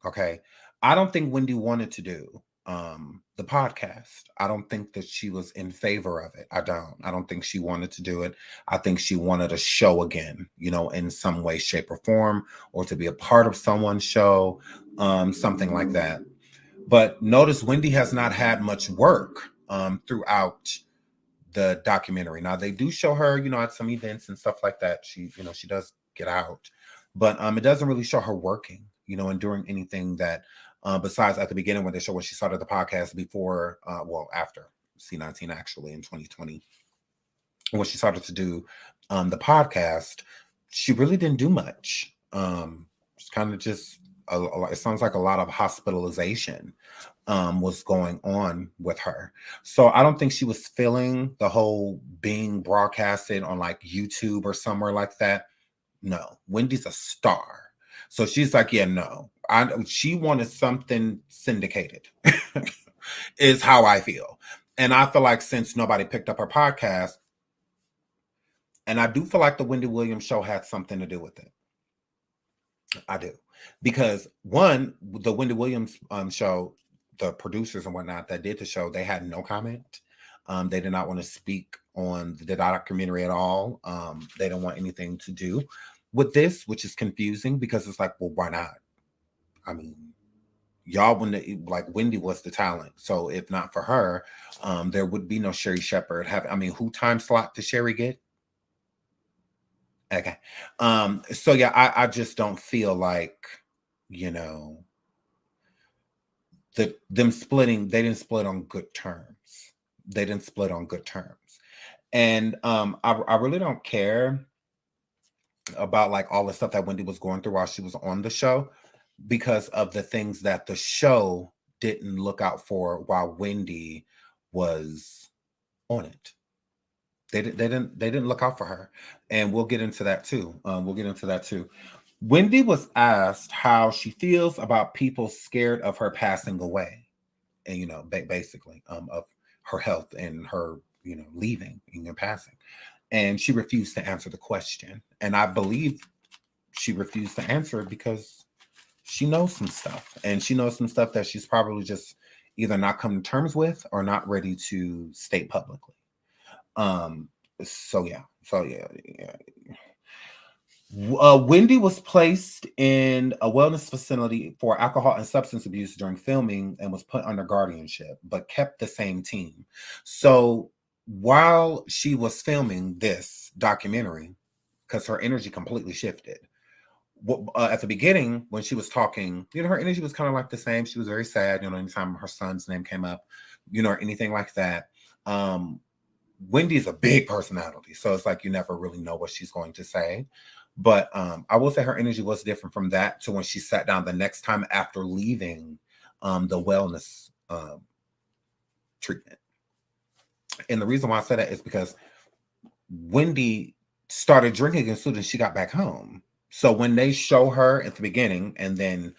Okay. I don't think Wendy wanted to do the podcast. I don't think that she was in favor of it. I don't think she wanted to do it. I think she wanted a show again, in some way, shape, or form, or to be a part of someone's show, something like that. But notice Wendy has not had much work throughout the documentary. Now they do show her, at some events and stuff like that. She does get out, but it doesn't really show her working, and doing anything that besides at the beginning when they show when she started the podcast before, after C19 actually in 2020, when she started to do the podcast, she really didn't do much. It's kind of just it sounds like a lot of hospitalization was going on with her. So I don't think she was feeling the whole being broadcasted on like YouTube or somewhere like that. No, Wendy's a star. So she's like, yeah, no. She wanted something syndicated, is how I feel. And I feel like since nobody picked up her podcast, and I do feel like the Wendy Williams show had something to do with it. I do. Because one, the Wendy Williams show, the producers and whatnot that did the show, they had no comment. They did not want to speak on the documentary at all. They don't want anything to do with this, which is confusing, because it's like, well, why not? I mean, y'all, like Wendy was the talent. So if not for her, there would be no Sherry Shepherd. Who time slot did Sherry get? Okay. So yeah, I just don't feel like, them splitting, they didn't split on good terms. They didn't split on good terms. And I really don't care about like all the stuff that Wendy was going through while she was on the show, because of the things that the show didn't look out for while Wendy was on it. They didn't look out for her. And we'll get into that too. Wendy was asked how she feels about people scared of her passing away, and basically of her health and her leaving and passing, and she refused to answer the question. And I believe she refused to answer it because she knows some stuff, and she knows some stuff that she's probably just either not come to terms with or not ready to state publicly. So yeah. Wendy was placed in a wellness facility for alcohol and substance abuse during filming and was put under guardianship, but kept the same team. So while she was filming this documentary, because her energy completely shifted. At the beginning, when she was talking, her energy was kind of like the same. She was very sad, anytime her son's name came up, or anything like that. Wendy's a big personality, so it's like you never really know what she's going to say. But I will say her energy was different from that to when she sat down the next time after leaving the wellness treatment. And the reason why I say that is because Wendy started drinking as soon as she got back home. So when they show her at the beginning, and then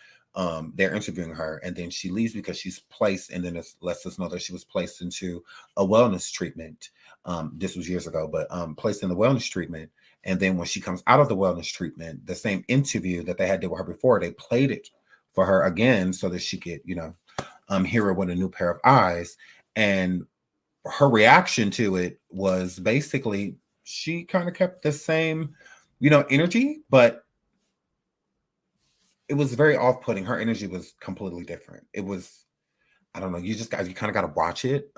they're interviewing her, and then she leaves because she's placed, and then it lets us know that she was placed into a wellness treatment. This was years ago, but placed in the wellness treatment. And then when she comes out of the wellness treatment, the same interview that they had did with her before, they played it for her again so that she could, hear her with a new pair of eyes. And her reaction to it was basically she kind of kept the same, energy, but it was very off-putting. Her energy was completely different. It was, I don't know, you kind of got to watch it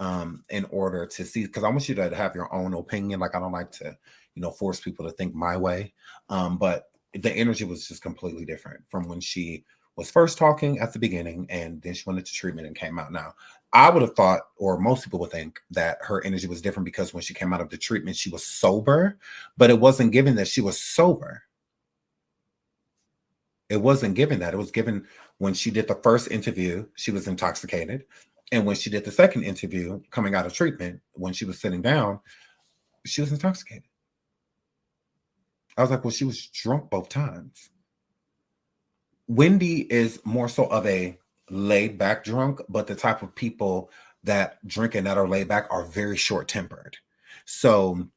in order to see, because I want you to have your own opinion. Like, I don't like to, force people to think my way. But the energy was just completely different from when she was first talking at the beginning, and then she went into treatment and came out. Now, I would have thought, or most people would think, that her energy was different because when she came out of the treatment, she was sober, but it wasn't given that she was sober. It wasn't given that. It was given when she did the first interview, she was intoxicated. And when she did the second interview, coming out of treatment, when she was sitting down, she was intoxicated. I was like, well, she was drunk both times. Wendy is more so of a laid back drunk, but the type of people that drink and that are laid back are very short tempered. So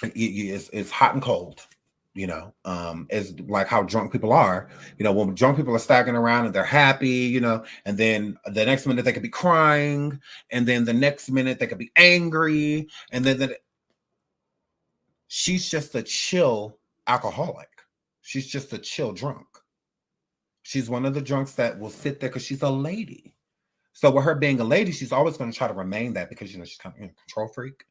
it's hot and cold, is like how drunk people are. When drunk people are staggering around and they're happy, and then the next minute they could be crying, and then the next minute they could be angry, and then she's just a chill alcoholic. She's just a chill drunk. She's one of the drunks that will sit there because she's a lady. So with her being a lady, she's always going to try to remain that because, she's kind of a control freak.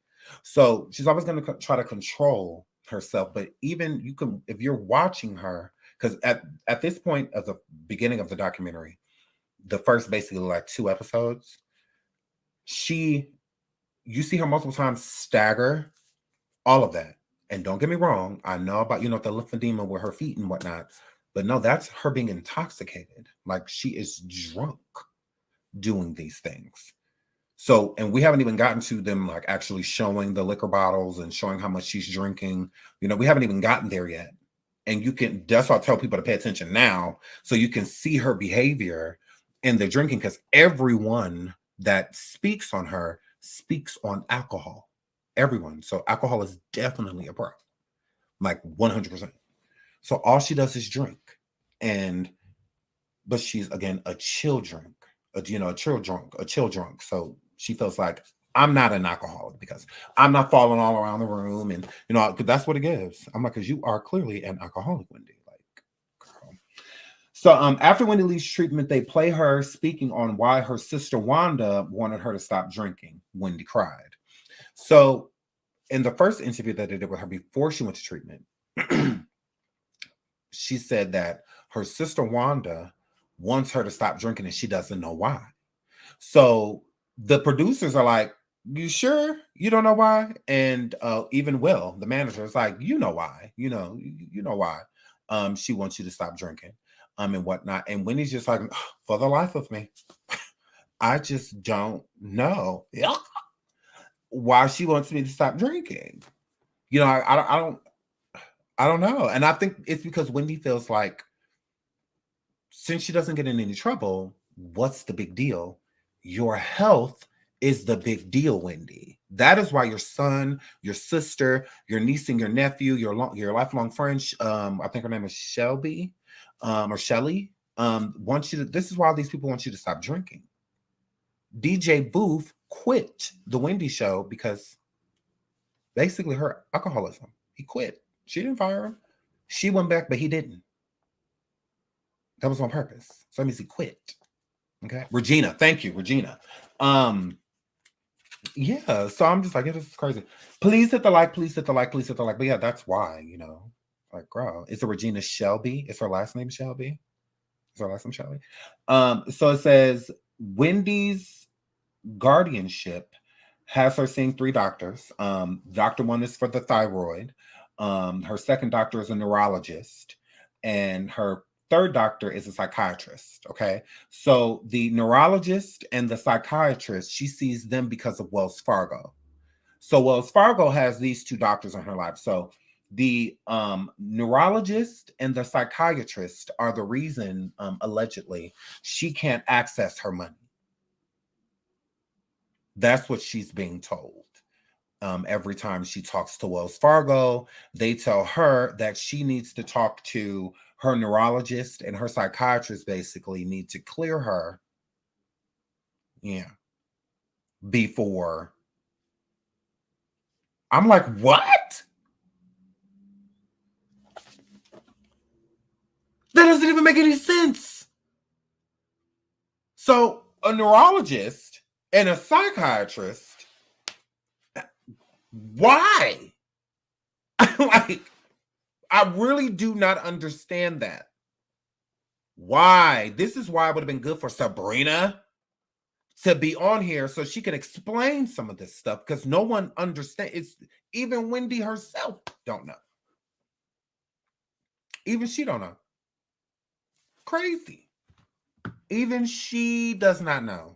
So she's always going to try to control herself. But even you can, if you're watching her, because at this point of the beginning of the documentary, the first basically like 2 episodes, you see her multiple times stagger, all of that. And don't get me wrong, I know about, the lymphedema with her feet and whatnot. But no, that's her being intoxicated. Like she is drunk doing these things. So, and we haven't even gotten to them like actually showing the liquor bottles and showing how much she's drinking. We haven't even gotten there yet. And that's why I tell people to pay attention now, so you can see her behavior in the drinking, because everyone that speaks on her speaks on alcohol. Everyone. So alcohol is definitely a problem, like 100%. So all she does is drink. But she's, again, a chill drink, a chill drunk. So she feels like, I'm not an alcoholic because I'm not falling all around the room. And, that's what it gives. I'm like, because you are clearly an alcoholic, Wendy. Like, girl. So after Wendy leaves treatment, they play her speaking on why her sister Wanda wanted her to stop drinking. Wendy cried. So in the first interview that they did with her before she went to treatment, she said that her sister Wanda wants her to stop drinking and she doesn't know why. So the producers are like, you sure you don't know why? And even Will, the manager, is like, you know why, you know why she wants you to stop drinking and whatnot. And Wendy's just like, for the life of me, I just don't know why she wants me to stop drinking. I don't know. And I think it's because Wendy feels like, since she doesn't get in any trouble, what's the big deal? Your health is the big deal, Wendy. That is why your son, your sister, your niece and your nephew, your lifelong friend, I think her name is Shelby, or Shelly, want you to, this is why these people want you to stop drinking. DJ Booth quit the Wendy show because basically her alcoholism. He quit. She didn't fire him. She went back, but he didn't. That was on purpose. So that means he quit. Okay. Regina. Thank you, Regina. Yeah. So I'm just like, this is crazy. Please hit the like, please hit the like, please hit the like. But yeah, that's why, like, girl, is it Regina Shelby? Is her last name Shelby? Is her last name Shelby? So it says Wendy's Guardianship has her seeing 3 doctors. Doctor 1 is for the thyroid. Her second doctor is a neurologist, and her third doctor is a psychiatrist. Okay. So the neurologist and the psychiatrist, she sees them because of Wells Fargo. So Wells Fargo has these 2 doctors in her life. So the neurologist and the psychiatrist are the reason, allegedly, she can't access her money. That's what she's being told. Every time she talks to Wells Fargo, they tell her that she needs to talk to her neurologist, and her psychiatrist basically need to clear her. Yeah. Before. I'm like, what? That doesn't even make any sense. So a neurologist and a psychiatrist, why? Like, I really do not understand that. Why? This is why it would have been good for Sabrina to be on here so she can explain some of this stuff, because no one understands. It's even Wendy herself don't know. Even she don't know. Crazy. Even she does not know.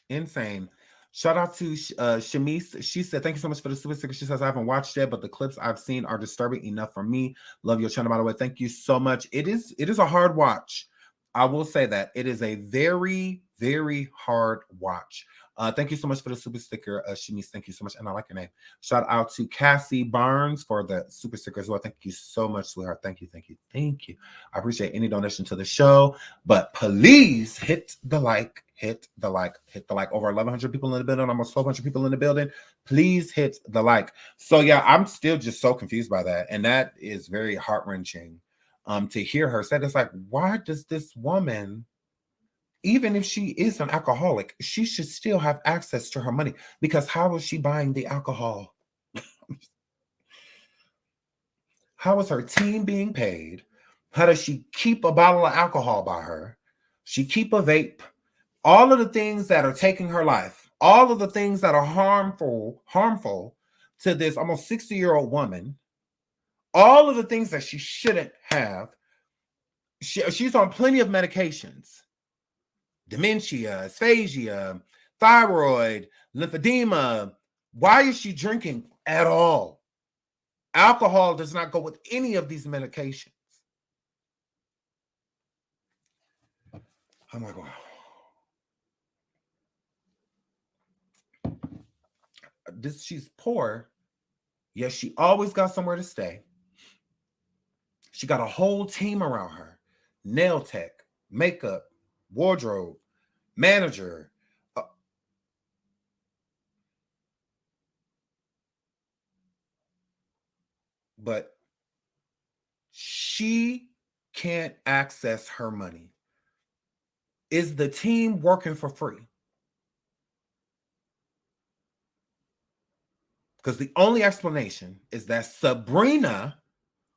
Insane. Shout out to Shamise. She said, thank you so much for the super sticker. She says, I haven't watched it, but the clips I've seen are disturbing enough for me. Love your channel, by the way. Thank you so much. It is a hard watch. I will say that. It is a very, very hard watch. Thank you so much for the super sticker, Shanice. Thank you so much. And I like your name. Shout out to Cassie Barnes for the super sticker as well. Thank you so much, sweetheart. Thank you, thank you, thank you. I appreciate any donation to the show. But please hit the like, hit the like, hit the like. Over 1,100 people in the building, almost 1,200 people in the building. Please hit the like. So yeah, I'm still just so confused by that. And that is very heart-wrenching to hear her say. It's like, why does this woman, even if she is an alcoholic, she should still have access to her money? Because how is she buying the alcohol? How is her team being paid? How does she keep a bottle of alcohol by her? She keep a vape. All of the things that are taking her life, all of the things that are harmful to this almost 60-year-old woman, all of the things that she shouldn't have. She's on plenty of medications. Dementia, aphasia, thyroid, lymphedema. Why is she drinking at all? Alcohol does not go with any of these medications. Oh my God. She's poor, yet she always got somewhere to stay. She got a whole team around her. Nail tech, makeup, wardrobe, manager. But she can't access her money. Is the team working for free? Because the only explanation is that Sabrina,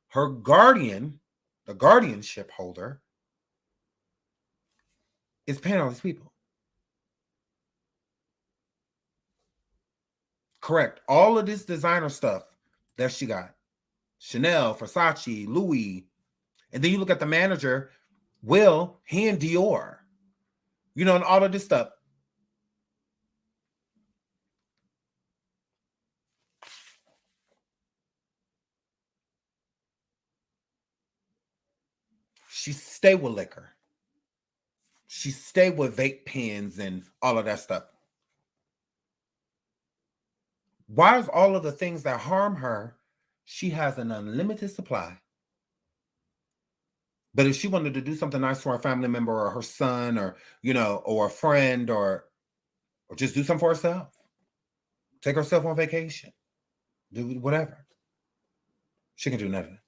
her guardian, the guardianship holder, is paying all these people. Correct. All of this designer stuff that she got. Chanel, Versace, Louis. And then you look at the manager, Will, he and Dior. You know, and all of this stuff. She stay with liquor. She stay with vape pens and all of that stuff. Why is all of the things that harm her, she has an unlimited supply? But if she wanted to do something nice for a family member or her son or, you know, or a friend or just do something for herself, take herself on vacation, do whatever, she can do none of it.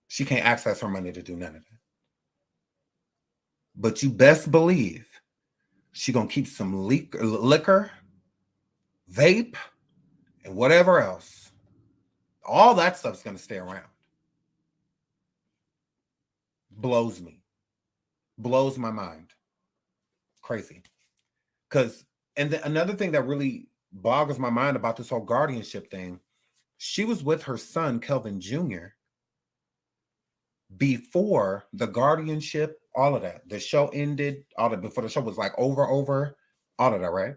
She can't access her money to do none of it. But you best believe she gonna keep some liquor, vape, and whatever else. All that stuff's gonna stay around. Blows me. Blows my mind. Crazy. Because, and another thing that really boggles my mind about this whole guardianship thing, she was with her son, Kelvin Jr., before the guardianship, all of that. The show ended, all that before the show was like over, all of that, right?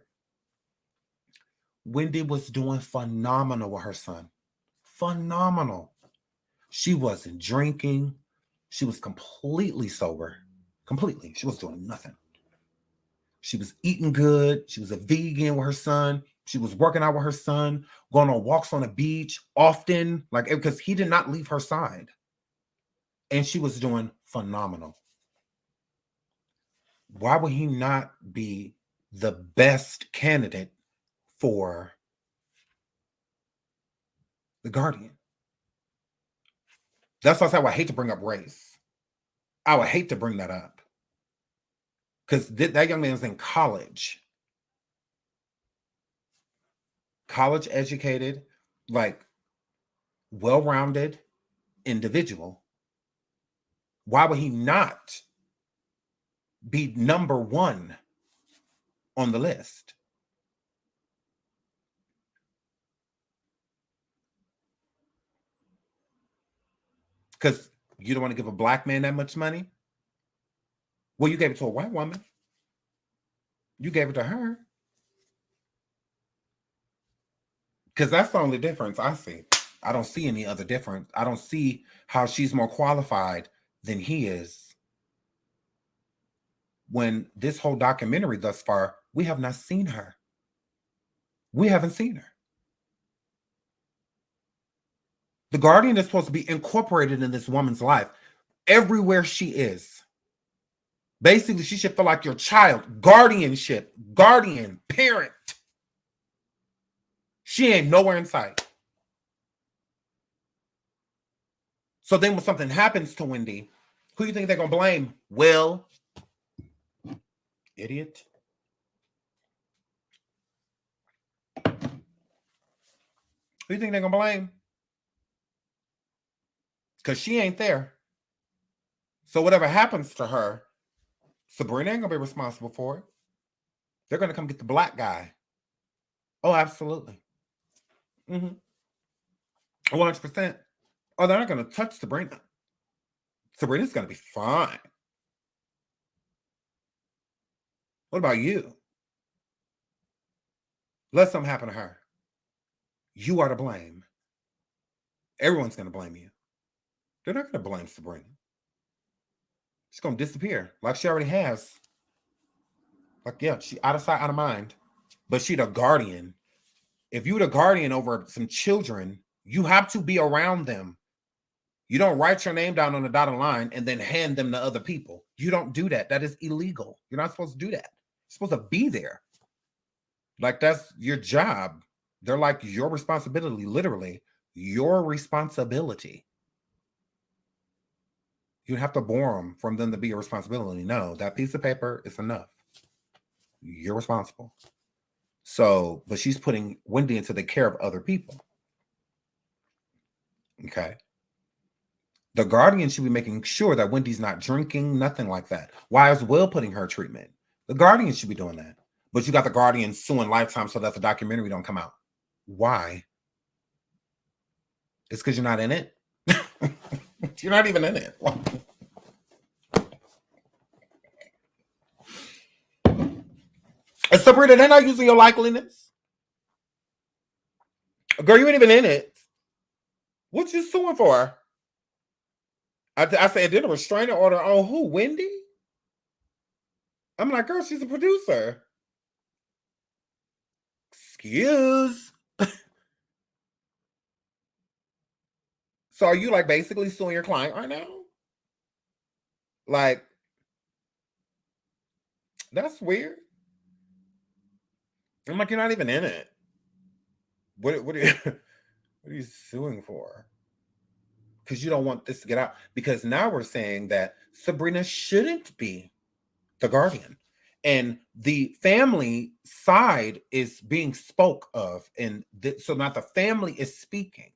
Wendy was doing phenomenal with her son. Phenomenal. She wasn't drinking. She was completely sober. Completely. She was doing nothing. She was eating good. She was a vegan with her son. She was working out with her son, going on walks on the beach often, like, because he did not leave her side. And she was doing phenomenal. Why would he not be the best candidate for the guardian? That's why I say I hate to bring up race. I would hate to bring that up. Because that young man was in college. College educated, like well-rounded individual why would he not be number one on the list? Because you don't want to give a black man that much money? Well, you gave it to a white woman. You gave it to her. Because that's the only difference I see. I don't see any other difference. I don't see how she's more qualified than he is. When this whole documentary thus far, we have not seen her. We haven't seen her. The guardian is supposed to be incorporated in this woman's life everywhere she is. Basically, she should feel like your child. Guardianship, guardian, parent. She ain't nowhere in sight. So then when something happens to Wendy, who do you think they're going to blame? Will. Idiot. Who do you think they're going to blame? Because she ain't there. So whatever happens to her, Sabrina ain't going to be responsible for it. They're going to come get the black guy. Oh, absolutely. 100%. Oh, they're not going to touch Sabrina. Sabrina's going to be fine. What about you? Let something happen to her. You are to blame. Everyone's going to blame you. They're not going to blame Sabrina. She's going to disappear like she already has. Like, yeah, she out of sight, out of mind. But she the guardian. If you're the guardian over some children, you have to be around them. You don't write your name down on the dotted line and then hand them to other people. You don't do that. That is illegal. You're not supposed to do that. You're supposed to be there. Like, that's your job. They're like your responsibility, literally. Your responsibility. You have to bore them from them to be your responsibility. No, that piece of paper is enough. You're responsible. So, but she's putting Wendy into the care of other people. Okay. The guardian should be making sure that Wendy's not drinking, nothing like that. Why is Will putting her treatment? The guardian should be doing that. But you got the guardian suing Lifetime so that the documentary don't come out. Why? It's because you're not in it. You're not even in it. And Sabrina, they're not using your likeliness. Girl, you ain't even in it. What you suing for? I said, did a restraining order on who? Wendy? I'm like, girl, she's a producer. Excuse. So are you like basically suing your client right now? Like, that's weird. I'm like, you're not even in it. What are you suing for? Because you don't want this to get out. Because now we're saying that Sabrina shouldn't be the guardian. And the family side is being spoke of. And so now the family is speaking.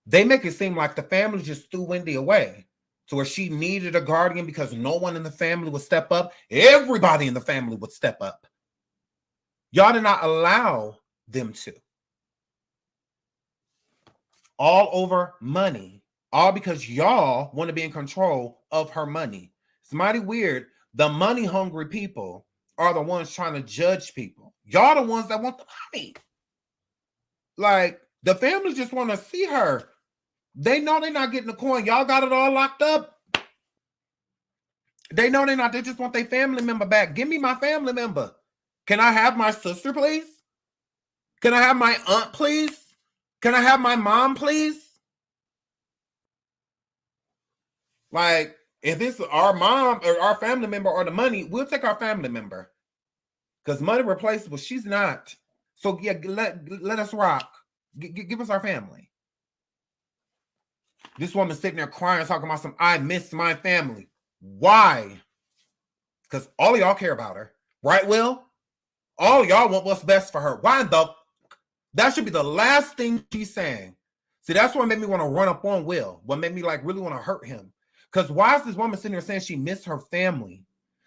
They make it seem like the family just threw Wendy away to where she needed a guardian because no one in the family would step up. Everybody in the family would step up. Y'all did not allow them to. All over money. All because y'all want to be in control of her money. It's mighty weird. The money hungry people are the ones trying to judge people. Y'all the ones that want the money. Like, the family just want to see her. They know they're not getting the coin. Y'all got it all locked up. They know they're not. They just want their family member back. Give me my family member. Can I have my sister, please? Can I have my aunt, please? Can I have my mom, please? Like, if it's our mom or our family member or the money, we'll take our family member. Because money replaceable, she's not. So, yeah, let us rock. Give us our family. This woman sitting there crying, talking about I miss my family. Why? Because all of y'all care about her. Right, Will? All of y'all want what's best for her. Why that should be the last thing she's saying. See, that's what made me want to run up on Will. What made me like really want to hurt him. Because why is this woman sitting there saying she missed her family?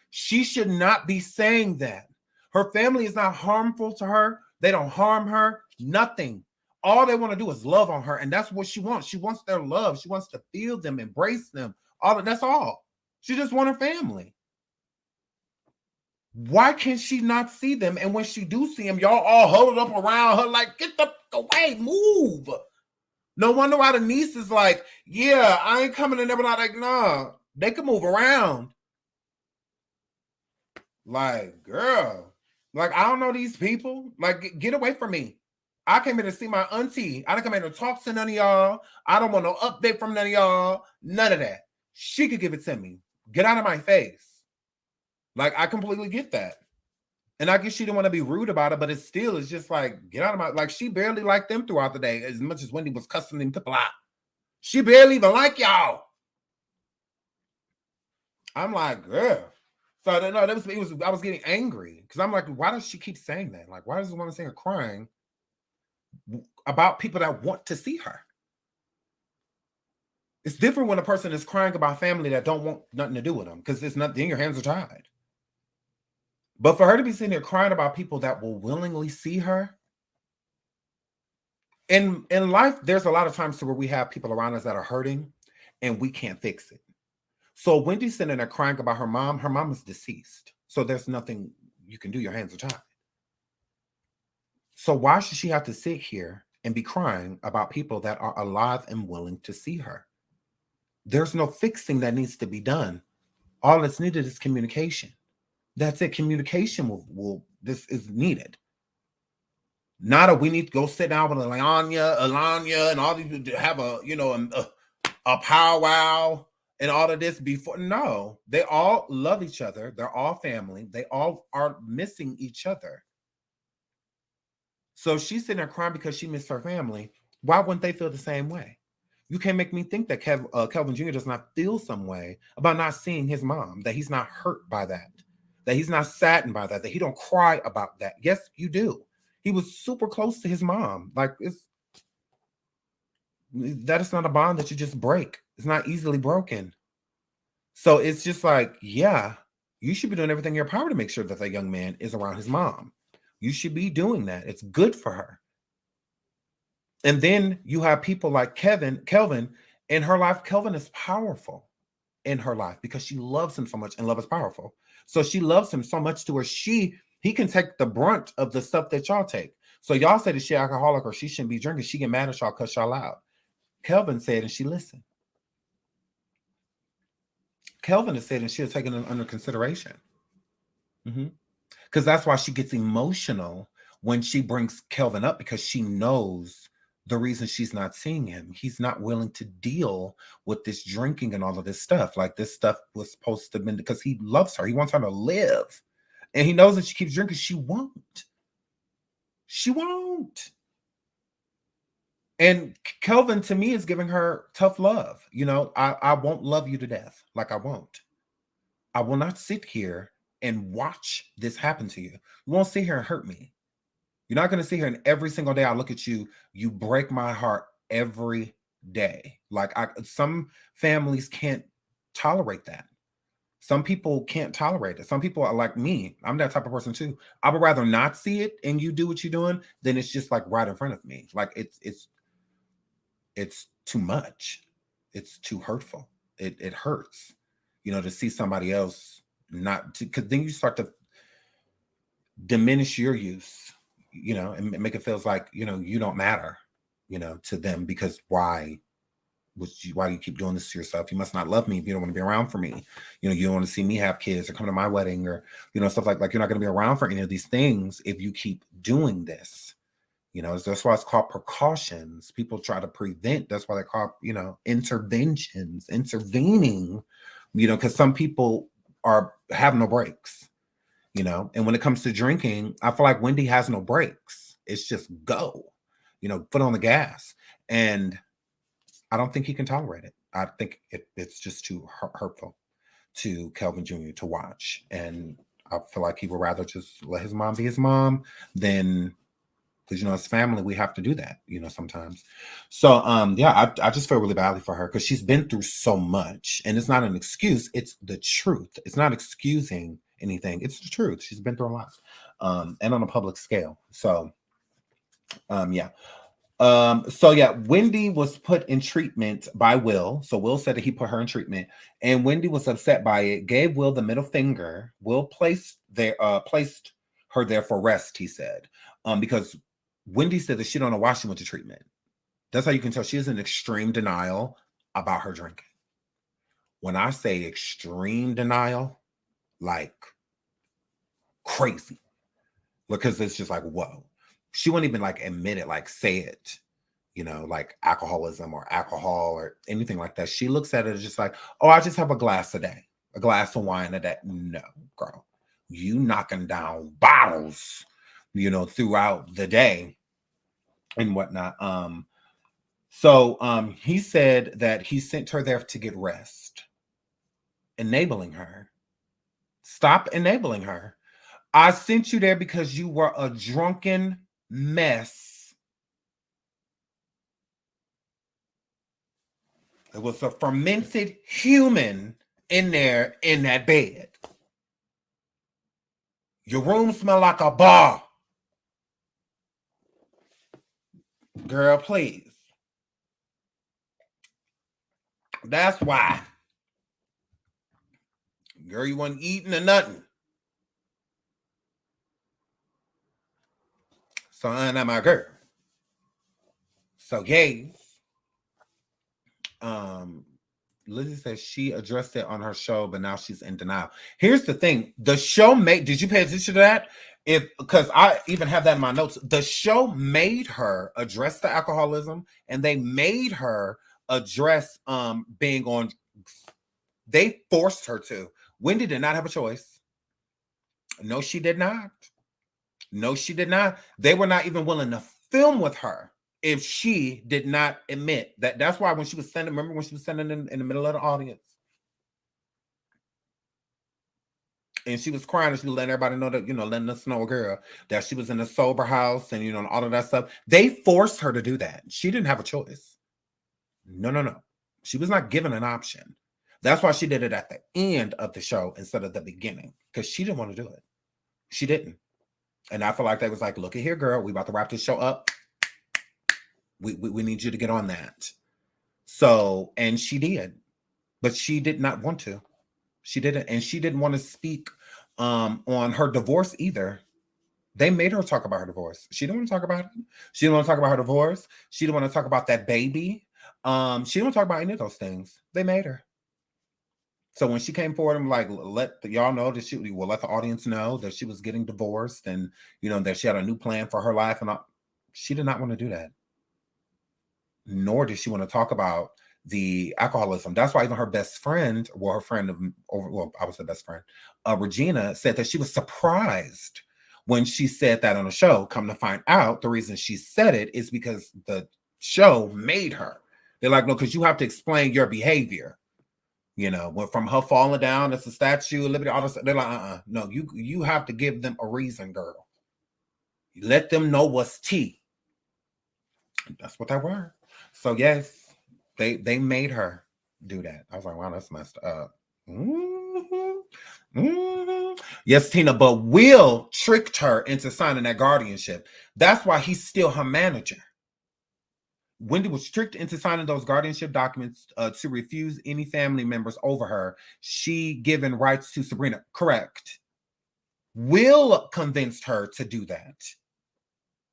She should not be saying that. Her family is not harmful to her. They don't harm her. Nothing. All they want to do is love on her. And that's what she wants. She wants their love. She wants to feel them, embrace them. That's all. She just wants her family. Why can she not see them? And when she do see them, y'all all huddled up around her like, get the fuck away, move. No wonder why the niece is like, yeah, I ain't coming in there, but I'm like, nah, they can move around. Like, girl, like, I don't know these people. Like, get away from me. I came here to see my auntie. I didn't come here to talk to none of y'all. I don't want no update from none of y'all. None of that. She could give it to me. Get out of my face. Like, I completely get that. And I guess she didn't want to be rude about it, but it's just like, get out of my, like, she barely liked them throughout the day as much as Wendy was cussing them people out. She barely even like y'all. I'm like, girl. So no, I was getting angry because I'm like, why does she keep saying that? Like, why does this woman saying crying about people that want to see her? It's different when a person is crying about family that don't want nothing to do with them because it's nothing, your hands are tied. But for her to be sitting here crying about people that will willingly see her, in life, there's a lot of times where we have people around us that are hurting and we can't fix it. So Wendy's sitting there crying about her mom. Her mom is deceased. So there's nothing you can do. Your hands are tied. So why should she have to sit here and be crying about people that are alive and willing to see her? There's no fixing that needs to be done. All that's needed is communication. That's it. Communication this is needed. Not a we need to go sit down with Alanya, and all these people to have a powwow and all of this before. No, they all love each other. They're all family. They all are missing each other. So she's sitting there crying because she missed her family. Why wouldn't they feel the same way? You can't make me think that Kelvin Jr. does not feel some way about not seeing his mom, that he's not hurt by that he's not saddened by that he don't cry about that. Yes, you do. He was super close to his mom. Like, that is not a bond that you just break. It's not easily broken. So it's just like, yeah, you should be doing everything in your power to make sure that young man is around his mom. You should be doing that. It's good for her. And then you have people like Kelvin in her life. Kelvin is powerful in her life because she loves him so much, and love is powerful. So she loves him so much to where he can take the brunt of the stuff that y'all take. So y'all say that she's alcoholic or she shouldn't be drinking. She get mad at y'all, cuss y'all out. Kelvin said, and she listened. Kelvin has said, and she has taken it under consideration. Because that's why she gets emotional when she brings Kelvin up, because she knows the reason she's not seeing him. He's not willing to deal with this drinking and all of this stuff. Like, this stuff was supposed to be because he loves her. He wants her to live. And he knows that she keeps drinking. She won't. She won't. And Kelvin, to me, is giving her tough love. I won't love you to death. Like, I won't. I will not sit here and watch this happen to you. You won't sit here and hurt me. You're not going to sit here and every single day I look at you, you break my heart every day. Like, some families can't tolerate that. Some people can't tolerate it. Some people are like me. I'm that type of person too. I would rather not see it and you do what you're doing than it's just like right in front of me. Like, it's too much. It's too hurtful. It hurts, to see somebody else because then you start to diminish your use, and make it feel like, you don't matter, to them, because why do you keep doing this to yourself? You must not love me if you don't want to be around for me. You don't want to see me have kids or come to my wedding or, stuff like you're not going to be around for any of these things if you keep doing this. That's why it's called precautions. People try to prevent. That's why they call, interventions, intervening, because some people have no breaks, and when it comes to drinking, I feel like Wendy has no breaks. It's just go, foot on the gas. And I don't think he can tolerate it. I think it's just too hurtful to Kelvin Jr. to watch. And I feel like he would rather just let his mom be his mom than Because, you know, as family, we have to do that, you know, sometimes. So, yeah, I just feel really badly for her because she's been through so much. And it's not an excuse, it's the truth. It's not excusing anything, it's the truth. She's been through a lot, and on a public scale. So, yeah. So yeah, Wendy was put in treatment by Will. So Will said that he put her in treatment, and Wendy was upset by it, gave Will the middle finger. Will placed her there for rest, he said. Because Wendy said that she don't know why she went to treatment. That's how you can tell she is in extreme denial about her drinking. When I say extreme denial, like crazy. Because it's just like, whoa. She wouldn't even like admit it, like say it, you know, like alcoholism or alcohol or anything like that. She looks at it as just like, oh, I just have a glass a day, a glass of wine a day. No, girl, you knocking down bottles, you know, throughout the day and whatnot. So he said that he sent her there to get rest, enabling her. Stop enabling her. I sent you there because you were a drunken mess. It was a fermented human in there in that bed. Your room smelled like a bar. Girl, please. That's why. Girl, you wasn't eating or nothing. So I'm not my girl. So yes. Lizzie says she addressed it on her show, but now she's in denial. Here's the thing. The show did you pay attention to that? Because I even have that in my notes. The show made her address the alcoholism, and they made her address being on. They forced her to. Wendy did not have a choice. No, she did not. No, she did not. They were not even willing to film with her if she did not admit that. That's why when she was sending, remember when she was sending in the middle of the audience, and she was crying and she was letting everybody know that, you know, letting us know, girl, that she was in a sober house and, you know, and all of that stuff. They forced her to do that. She didn't have a choice. No. She was not given an option. That's why she did it at the end of the show instead of the beginning, because she didn't want to do it. She didn't. And I feel like they was like, look at here, girl, we about to wrap this show up. We need you to get on that. So, and she did, but she did not want to. She didn't, and she didn't want to speak on her divorce either. They made her talk about her divorce. She didn't want to talk about it. She didn't want to talk about her divorce. She didn't want to talk about that baby. She didn't want to talk about any of those things. They made her. So when she came forward and like, let y'all know that she will let the audience know that she was getting divorced and, you know, that she had a new plan for her life and all, she did not want to do that. Nor did she want to talk about the alcoholism. That's why even her best friend, well, her friend I was the best friend, Regina, said that she was surprised when she said that on the show. Come to find out, the reason she said it is because the show made her. They're like, no, because you have to explain your behavior. You know, went from her falling down, it's a Statue of Liberty, all this. They're like, no, you have to give them a reason, girl. You let them know what's tea. That's what they were. So yes, they made her do that. I was like, wow, that's messed up. Yes, Tina, but Will tricked her into signing that guardianship. That's why he's still her manager. Wendy was tricked into signing those guardianship documents to refuse any family members over her. She given rights to Sabrina. Correct. Will convinced her to do that.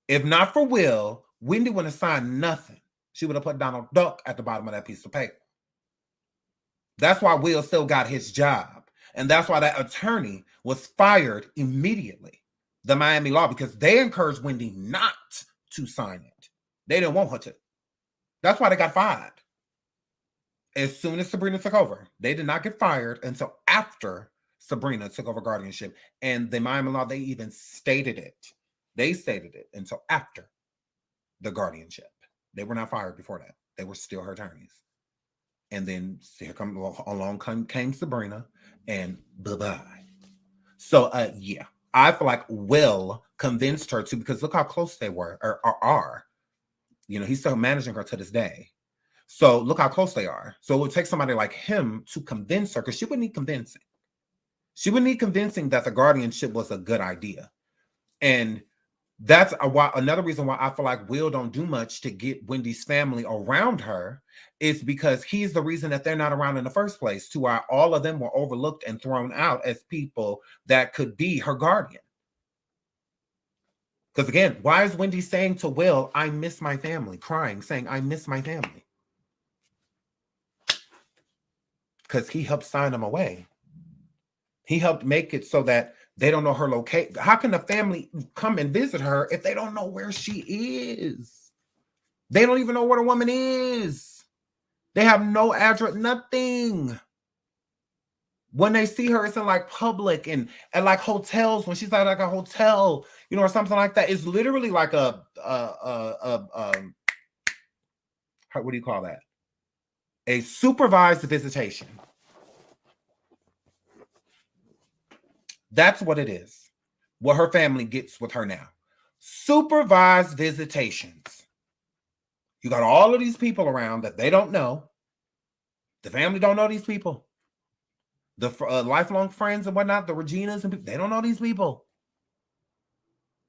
If not for Will, Wendy wouldn't have signed nothing. She would have put Donald Duck at the bottom of that piece of paper. That's why Will still got his job. And that's why that attorney was fired immediately, the Miami law, because they encouraged Wendy not to sign it. They didn't want her to. That's why they got fired. As soon as Sabrina took over, they did not get fired until after Sabrina took over guardianship. And the Miami law, they even stated it. They stated it until after the guardianship. They were not fired before that. They were still her attorneys. And then along came Sabrina, and bye-bye. So, yeah. I feel like Will convinced her to, because look how close they were or are. You know, he's still managing her to this day. So look how close they are. So it would take somebody like him to convince her, because she would need convincing. She would need convincing that the guardianship was a good idea. And that's another reason why I feel like Will don't do much to get Wendy's family around her, is because he's the reason that they're not around in the first place, to why all of them were overlooked and thrown out as people that could be her guardian. Because again, why is Wendy saying to Will, I miss my family, crying, saying, I miss my family? Because he helped sign them away. He helped make it so that they don't know her location. How can the family come and visit her if they don't know where she is? They don't even know where the woman is. They have no address, nothing. When they see her, it's in like public and at like hotels, when she's at like a hotel, you know, or something like that. It's literally like what do you call that? A supervised visitation. That's what it is. What her family gets with her now. Supervised visitations. You got all of these people around that they don't know. The family don't know these people. The lifelong friends and whatnot, the Reginas and people, they don't know these people.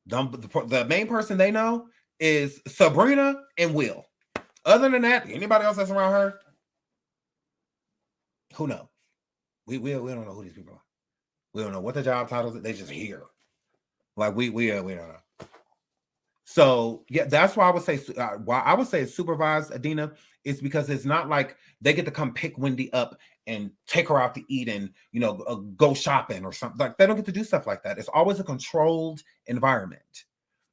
The main person they know is Sabrina and Will. Other than that, anybody else that's around her, who knows? We don't know who these people are. We don't know what the job titles are. They just here. Like we don't know. So yeah, that's why I would say it's supervised, Adina, is because it's not like they get to come pick Wendy up and take her out to eat and, you know, go shopping or something. Like they don't get to do stuff like that. It's always a controlled environment.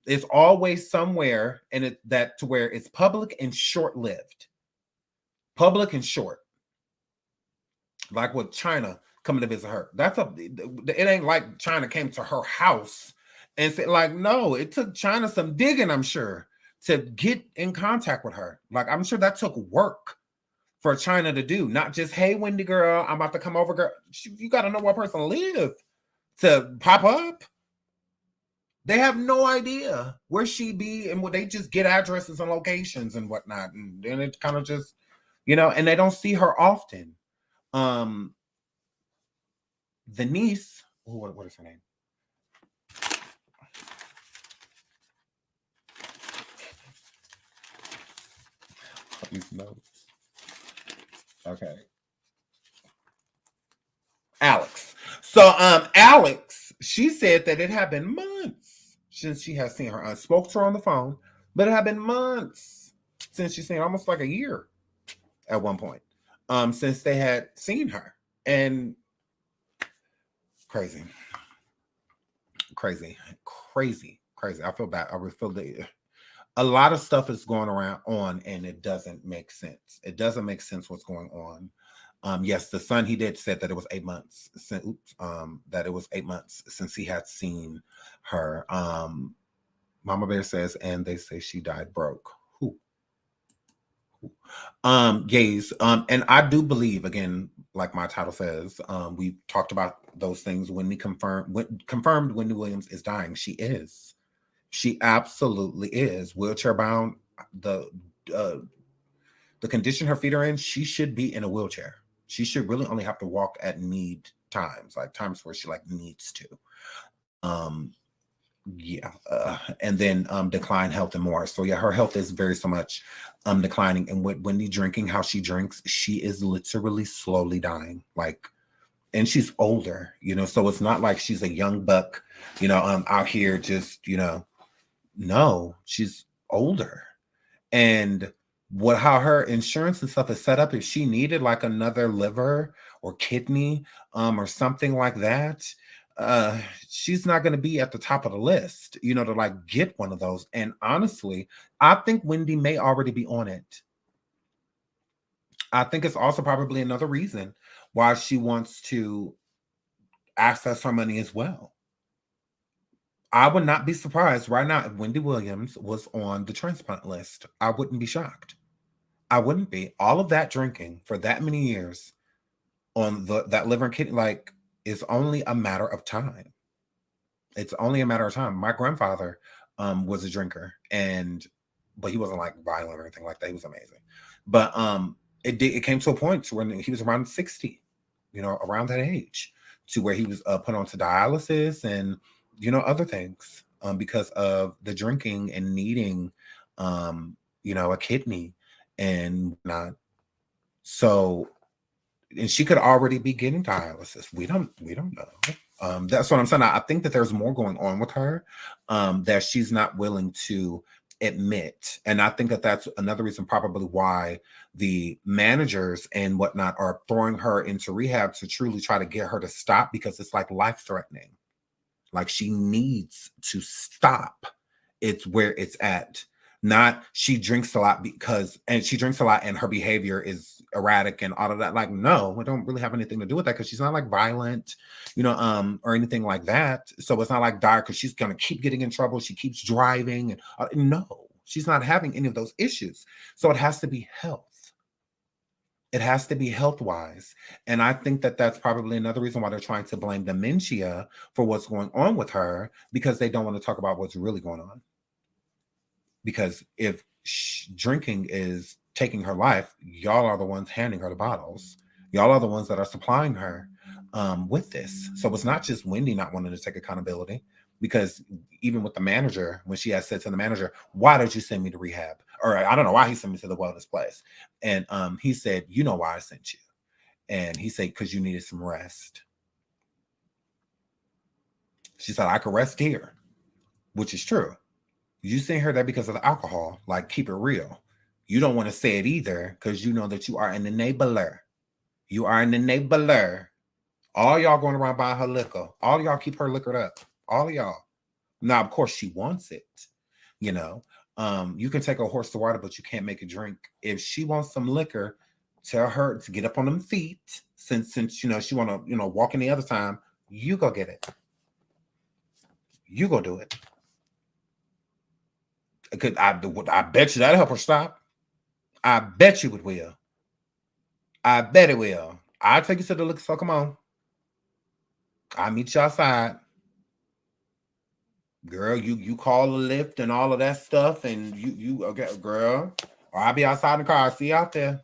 It's always somewhere to where it's public and short-lived. Public and short. Like with China coming to visit her. It ain't like China came to her house and said, like, no, it took China some digging, I'm sure, to get in contact with her. Like, I'm sure that took work for China to do. Not just, hey, Wendy girl, I'm about to come over, girl. You got to know where a person live to pop up. They have no idea where she be, and they just get addresses and locations and whatnot. And then it kind of just, you know, and they don't see her often. The niece, what is her name? Okay. Alex. So Alex, she said that it had been months since she has seen her. I spoke to her on the phone, but it had been months since she's seen her, almost like a year at one point. Since they had seen her. And crazy. I feel bad. I really feel that a lot of stuff is going on and it doesn't make sense. It doesn't make sense what's going on. Yes, the son, he did said that it was 8 months since, that it was 8 months since he had seen her. Mama Bear says, and they say she died broke. Who? Gays. And I do believe, again, like my title says, we talked about those things when we confirmed Wendy Williams is dying. She is. She absolutely is. Wheelchair bound. The condition her feet are in, she should be in a wheelchair. She should really only have to walk at need times, like times where she like needs to. And then decline health and more. So yeah, her health is very so much declining. And with Wendy drinking how she drinks, she is literally slowly dying. Like, and she's older, you know, so it's not like she's a young buck, you know, out here just, you know, no, she's older. And how her insurance and stuff is set up, if she needed like another liver or kidney or something like that, she's not going to be at the top of the list, you know, to like get one of those. And honestly, I think Wendy may already be on it. I think it's also probably another reason why she wants to access her money as well. I would not be surprised right now if Wendy Williams was on the transplant list. I wouldn't be shocked. I wouldn't be. All of that drinking for that many years on that liver and kidney, like, is only a matter of time. It's only a matter of time. My grandfather was a drinker, but he wasn't like violent or anything like that. He was amazing. But it came to a point when he was around 60, around that age, to where he was put onto dialysis and other things because of the drinking and needing a kidney and not. So, and she could already be getting dialysis. We don't know. That's what I'm saying. I think that there's more going on with her that she's not willing to admit. And I think that that's another reason probably why the managers and whatnot are throwing her into rehab to truly try to get her to stop, because it's like life-threatening. Like, she needs to stop. It's where it's at. Not she drinks a lot and her behavior is erratic and all of that. Like, no, it don't really have anything to do with that, because she's not like violent, or anything like that. So it's not like dire because she's gonna keep getting in trouble. She keeps driving and no, she's not having any of those issues. So it has to be health. It has to be health-wise. And I think that that's probably another reason why they're trying to blame dementia for what's going on with her, because they don't want to talk about what's really going on. Because if drinking is taking her life, y'all are the ones handing her the bottles. Y'all are the ones that are supplying her with this. So it's not just Wendy not wanting to take accountability, because even with the manager, when she has said to the manager, why did you send me to rehab? Or I don't know why he sent me to the wellness place. And he said, you know why I sent you. And he said, because you needed some rest. She said, I could rest here, which is true. You sent her there because of the alcohol. Like, keep it real. You don't want to say it either, because you know that you are an enabler. You are an enabler. All y'all going around buying her liquor. All y'all keep her liquored up. All of y'all. Now, of course, she wants it. You can take a horse to water, but you can't make it drink. If she wants some liquor, tell her to get up on them feet. Since she want to walk in the other time, you go get it. You go do it. I bet you that'll help her stop. I bet you it will. I bet it will. I'll take you to the liquor store. Come on. I'll meet you outside. Girl, you call a lift and all of that stuff, and you okay, girl. Or I'll be outside in the car. I'll see you out there.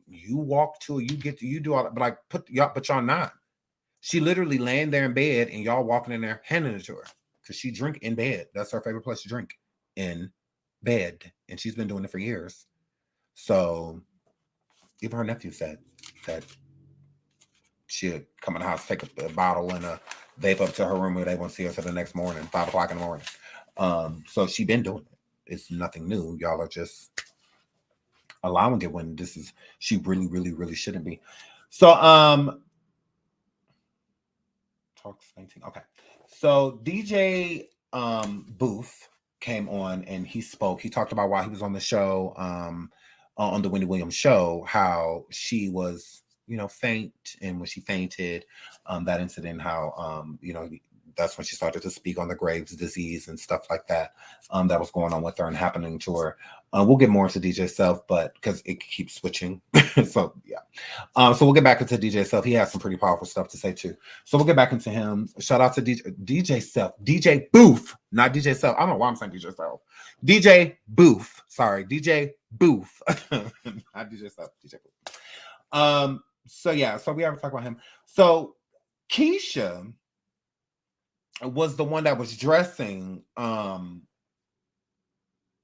You walk to it, you do all that, but like but y'all not. She literally laying there in bed and y'all walking in there handing it to her. Because she drink in bed. That's her favorite place to drink. In bed. And she's been doing it for years. So even her nephew said that she'd come in the house, take a bottle and a vape up to her room, where they won't see her till the next morning, 5 o'clock in the morning. So she been doing it. It's nothing new. Y'all are just allowing it when she really, really, really shouldn't be. So talks 19. Okay. So DJ Booth came on and he spoke. He talked about why he was on the show, on the Wendy Williams show, how she was, faint, and when she fainted, that incident, how that's when she started to speak on the Graves' disease and stuff like that, that was going on with her and happening to her. We'll get more into DJ Self, but because it keeps switching. So yeah. So we'll get back into DJ Self. He has some pretty powerful stuff to say too. So we'll get back into him. Shout out to DJ Self, DJ Booth, not DJ Self. I don't know why I'm saying DJ Self. DJ Booth. Sorry, DJ Booth. Not DJ Self, DJ Booth. So yeah, so we have to talk about him. So Keisha was the one that was dressing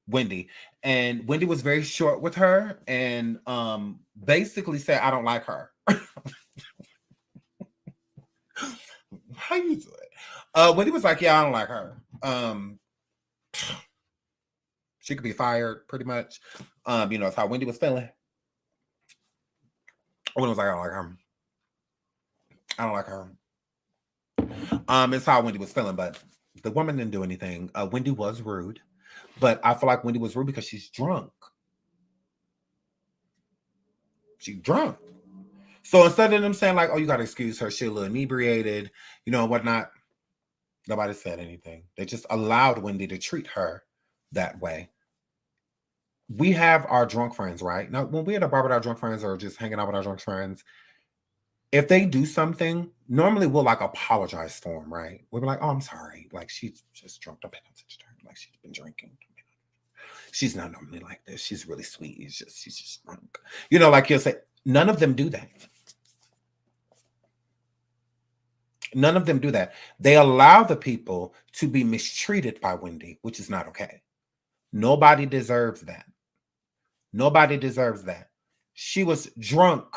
Wendy, and Wendy was very short with her and basically said, I don't like her. How you do it? Wendy was like, yeah, I don't like her. She could be fired pretty much. It's how Wendy was feeling. Wendy was like, I don't like her. I don't like her. It's how Wendy was feeling, but the woman didn't do anything. Wendy was rude, but I feel like Wendy was rude because she's drunk. She's drunk. So instead of them saying like, oh, you got to excuse her, she's a little inebriated, whatnot, nobody said anything. They just allowed Wendy to treat her that way. We have our drunk friends, right? Now, when we're at a bar with our drunk friends or just hanging out with our drunk friends, if they do something, normally we'll like apologize for them, right? We'll be like, oh, I'm sorry. Like she's just drunk. Don't pay attention to her. Like she's been drinking. She's not normally like this. She's really sweet. She's just drunk. You know, like you'll say, none of them do that. None of them do that. They allow the people to be mistreated by Wendy, which is not okay. Nobody deserves that. Nobody deserves that. She was drunk.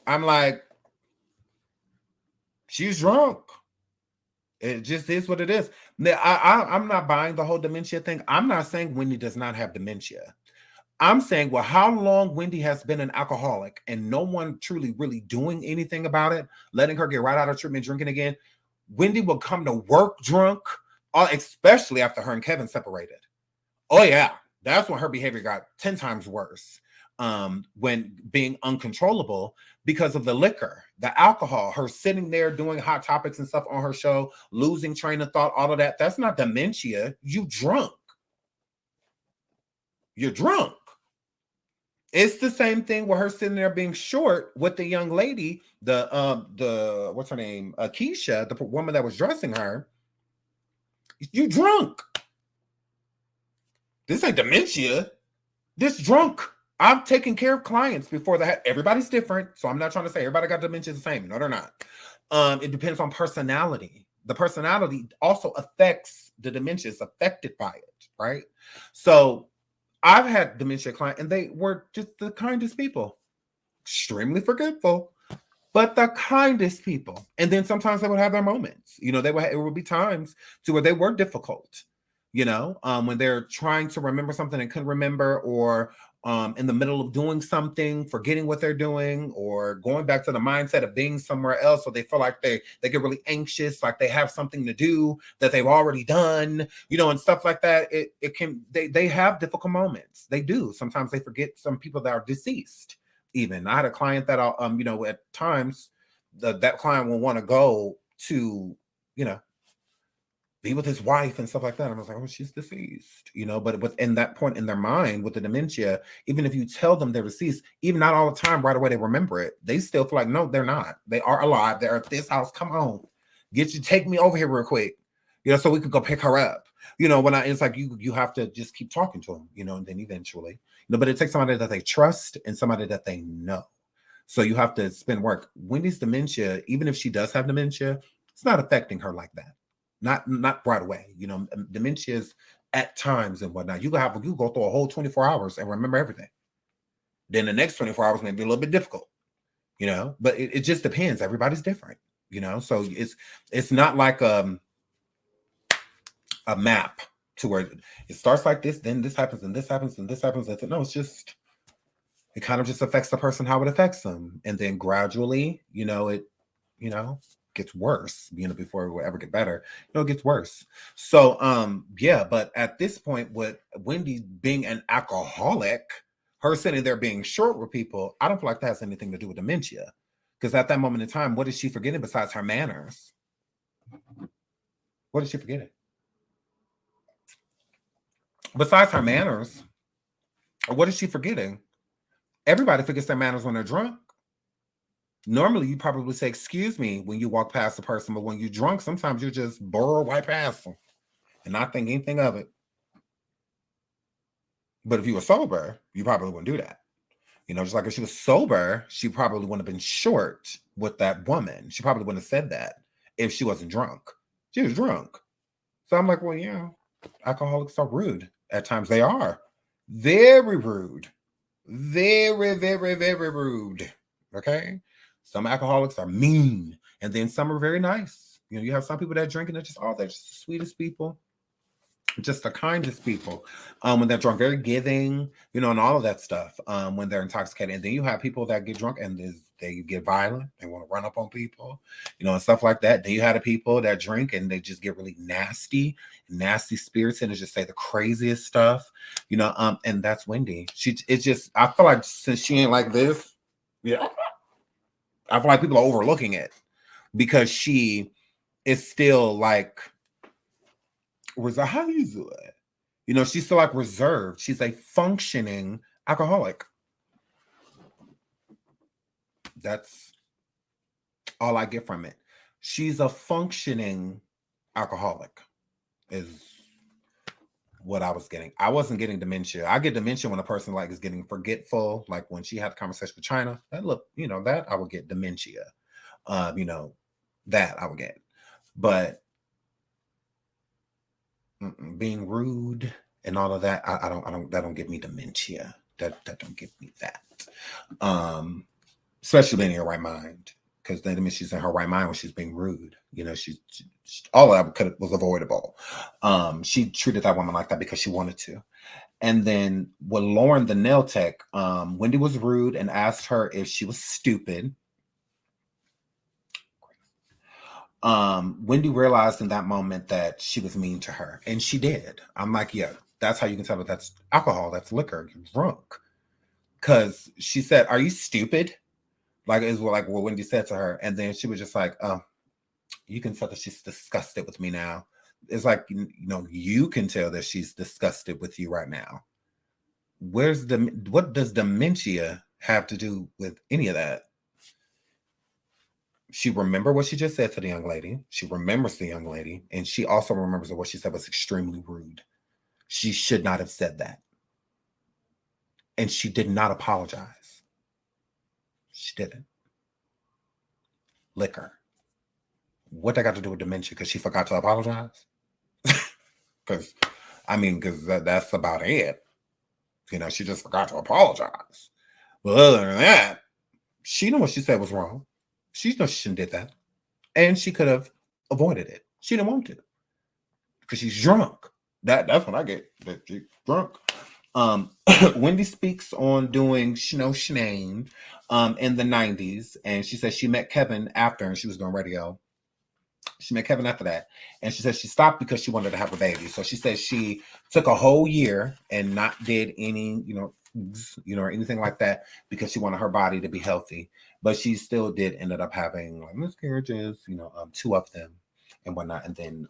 I'm like, she's drunk. It just is what it is. Now, I'm not buying the whole dementia thing. I'm not saying Wendy does not have dementia. I'm saying, well, how long Wendy has been an alcoholic and no one truly really doing anything about it, letting her get right out of treatment, drinking again. Wendy will come to work drunk, especially after her and Kevin separated. Oh, yeah. That's when her behavior got 10 times worse. When being uncontrollable because of the liquor, the alcohol, her sitting there doing hot topics and stuff on her show, losing train of thought, all of that. That's not dementia. You drunk. You're drunk. It's the same thing with her sitting there being short with the young lady, the what's her name? Keisha, the woman that was dressing her. You drunk. This ain't dementia. This drunk. I've taken care of clients before that. Everybody's different. So I'm not trying to say everybody got dementia the same. No, they're not. It depends on personality. The personality also affects the dementia. It's affected by it, right? So I've had dementia clients and they were just the kindest people. Extremely forgetful, but the kindest people. And then sometimes they would have their moments. You know, it would be times to where they were difficult. You know, when they're trying to remember something and couldn't remember, or in the middle of doing something, forgetting what they're doing, or going back to the mindset of being somewhere else. So they feel like they get really anxious, like they have something to do that they've already done, you know, and stuff like that. They have difficult moments. They do. Sometimes they forget some people that are deceased. Even I had a client that you know, at times that client will want to go to, you know, be with his wife and stuff like that. And I was like, oh, she's deceased, you know, but in that point in their mind with the dementia, even if you tell them they're deceased, even not all the time, right away, they remember it. They still feel like, no, they're not. They are alive. They're at this house. Come on, take me over here real quick, you know, so we could go pick her up. You know, it's like you have to just keep talking to them, you know, and then eventually, you know, but it takes somebody that they trust and somebody that they know. So you have to spend work. Wendy's dementia, even if she does have dementia, it's not affecting her like that. Not right away. You know, dementia is at times and whatnot. You go through a whole 24 hours and remember everything. Then the next 24 hours may be a little bit difficult, you know, but it just depends. Everybody's different, you know. So it's not like a map to where it starts like this, then this happens, and this happens, and this happens. No, it's just, it kind of just affects the person how it affects them. And then gradually, you know, it, you know, gets worse, you know, before it will ever get better, you know, it gets worse. So yeah, but at this point, with Wendy being an alcoholic, her sitting there being short with people, I don't feel like that has anything to do with dementia. Because at that moment in time, what is she forgetting besides her manners? What is she forgetting? Besides her manners, what is she forgetting? Everybody forgets their manners when they're drunk. Normally, you probably say, excuse me, when you walk past a person, but when you're drunk, sometimes you just burrow right past them and not think anything of it. But if you were sober, you probably wouldn't do that. You know, just like if she was sober, she probably wouldn't have been short with that woman. She probably wouldn't have said that if she wasn't drunk. She was drunk. So I'm like, well, yeah, alcoholics are rude. At times they are. Very rude. Very, very, very rude. Okay? Some alcoholics are mean, and then some are very nice. You know, you have some people that drink and they're just the sweetest people, just the kindest people. When they're drunk, very giving, you know, and all of that stuff. When they're intoxicated, and then you have people that get drunk and they get violent. They want to run up on people, you know, and stuff like that. Then you have the people that drink and they just get really nasty spirits and just say the craziest stuff, you know. And that's Wendy. I feel like since she ain't like this, yeah. I feel like people are overlooking it because she is still like, how do you do it? You know, she's still like reserved. She's a functioning alcoholic. That's all I get from it. She's a functioning alcoholic, is what I was getting. I wasn't getting dementia. I get dementia when a person like is getting forgetful, like when she had a conversation with China. That look, that I would get dementia. That I would get. But being rude and all of that, I don't. That don't give me dementia. That don't give me that. Especially being in her right mind, because then she's in her right mind when she's being rude. She all of that was avoidable. She treated that woman like that because she wanted to. And then with Lauren, the nail tech, Wendy was rude and asked her if she was stupid. Wendy realized in that moment that she was mean to her, and she did. I'm like, yeah, that's how you can tell that that's alcohol, that's liquor, you're drunk. Because she said, "Are you stupid?" Like is what Wendy said to her, and then she was just like, "Oh, you can tell that she's disgusted with me now." It's like you can tell that she's disgusted with you right now. What does dementia have to do with any of that? She remembered what she just said to the young lady. She remembers the young lady. And she also remembers that what she said was extremely rude. She should not have said that. And she did not apologize. She didn't. Liquor. What that got to do with dementia? Because she forgot to apologize? Because that's about it. She just forgot to apologize. But other than that, she knew what she said was wrong. She knows she shouldn't did that. And she could have avoided it. She didn't want to. Because she's drunk. That's what I get. That she's drunk. Wendy speaks on doing Shenane in the 90s. And she says she met Kevin after, and she was doing radio. She met Kevin after that. And she says she stopped because she wanted to have a baby. So she says she took a whole year and not did any, or anything like that because she wanted her body to be healthy. But she still did ended up having miscarriages, 2 of them and whatnot. And then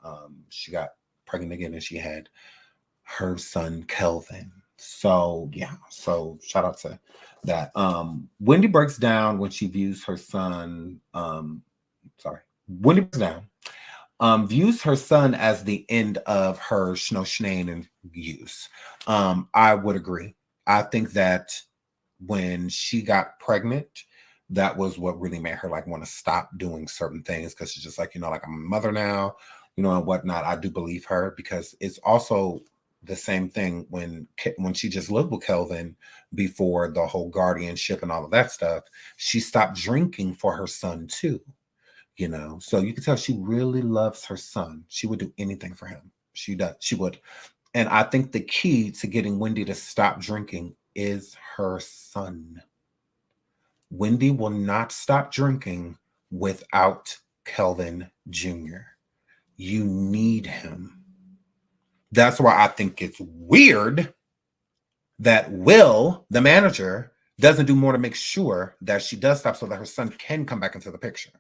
she got pregnant again and she had her son, Kelvin. So, yeah. So shout out to that. Wendy breaks down when she views her son. Wendy breaks down. Views her son as the end of her Shenane and use. I would agree. I think that when she got pregnant, that was what really made her want to stop doing certain things, because she's just I'm a mother now, and whatnot. I do believe her, because it's also the same thing when she just lived with Kelvin before the whole guardianship and all of that stuff. She stopped drinking for her son too. So you can tell she really loves her son. She would do anything for him. She would. And I think the key to getting Wendy to stop drinking is her son. Wendy will not stop drinking without Kelvin Jr. You need him. That's why I think it's weird that Will, the manager, doesn't do more to make sure that she does stop so that her son can come back into the picture.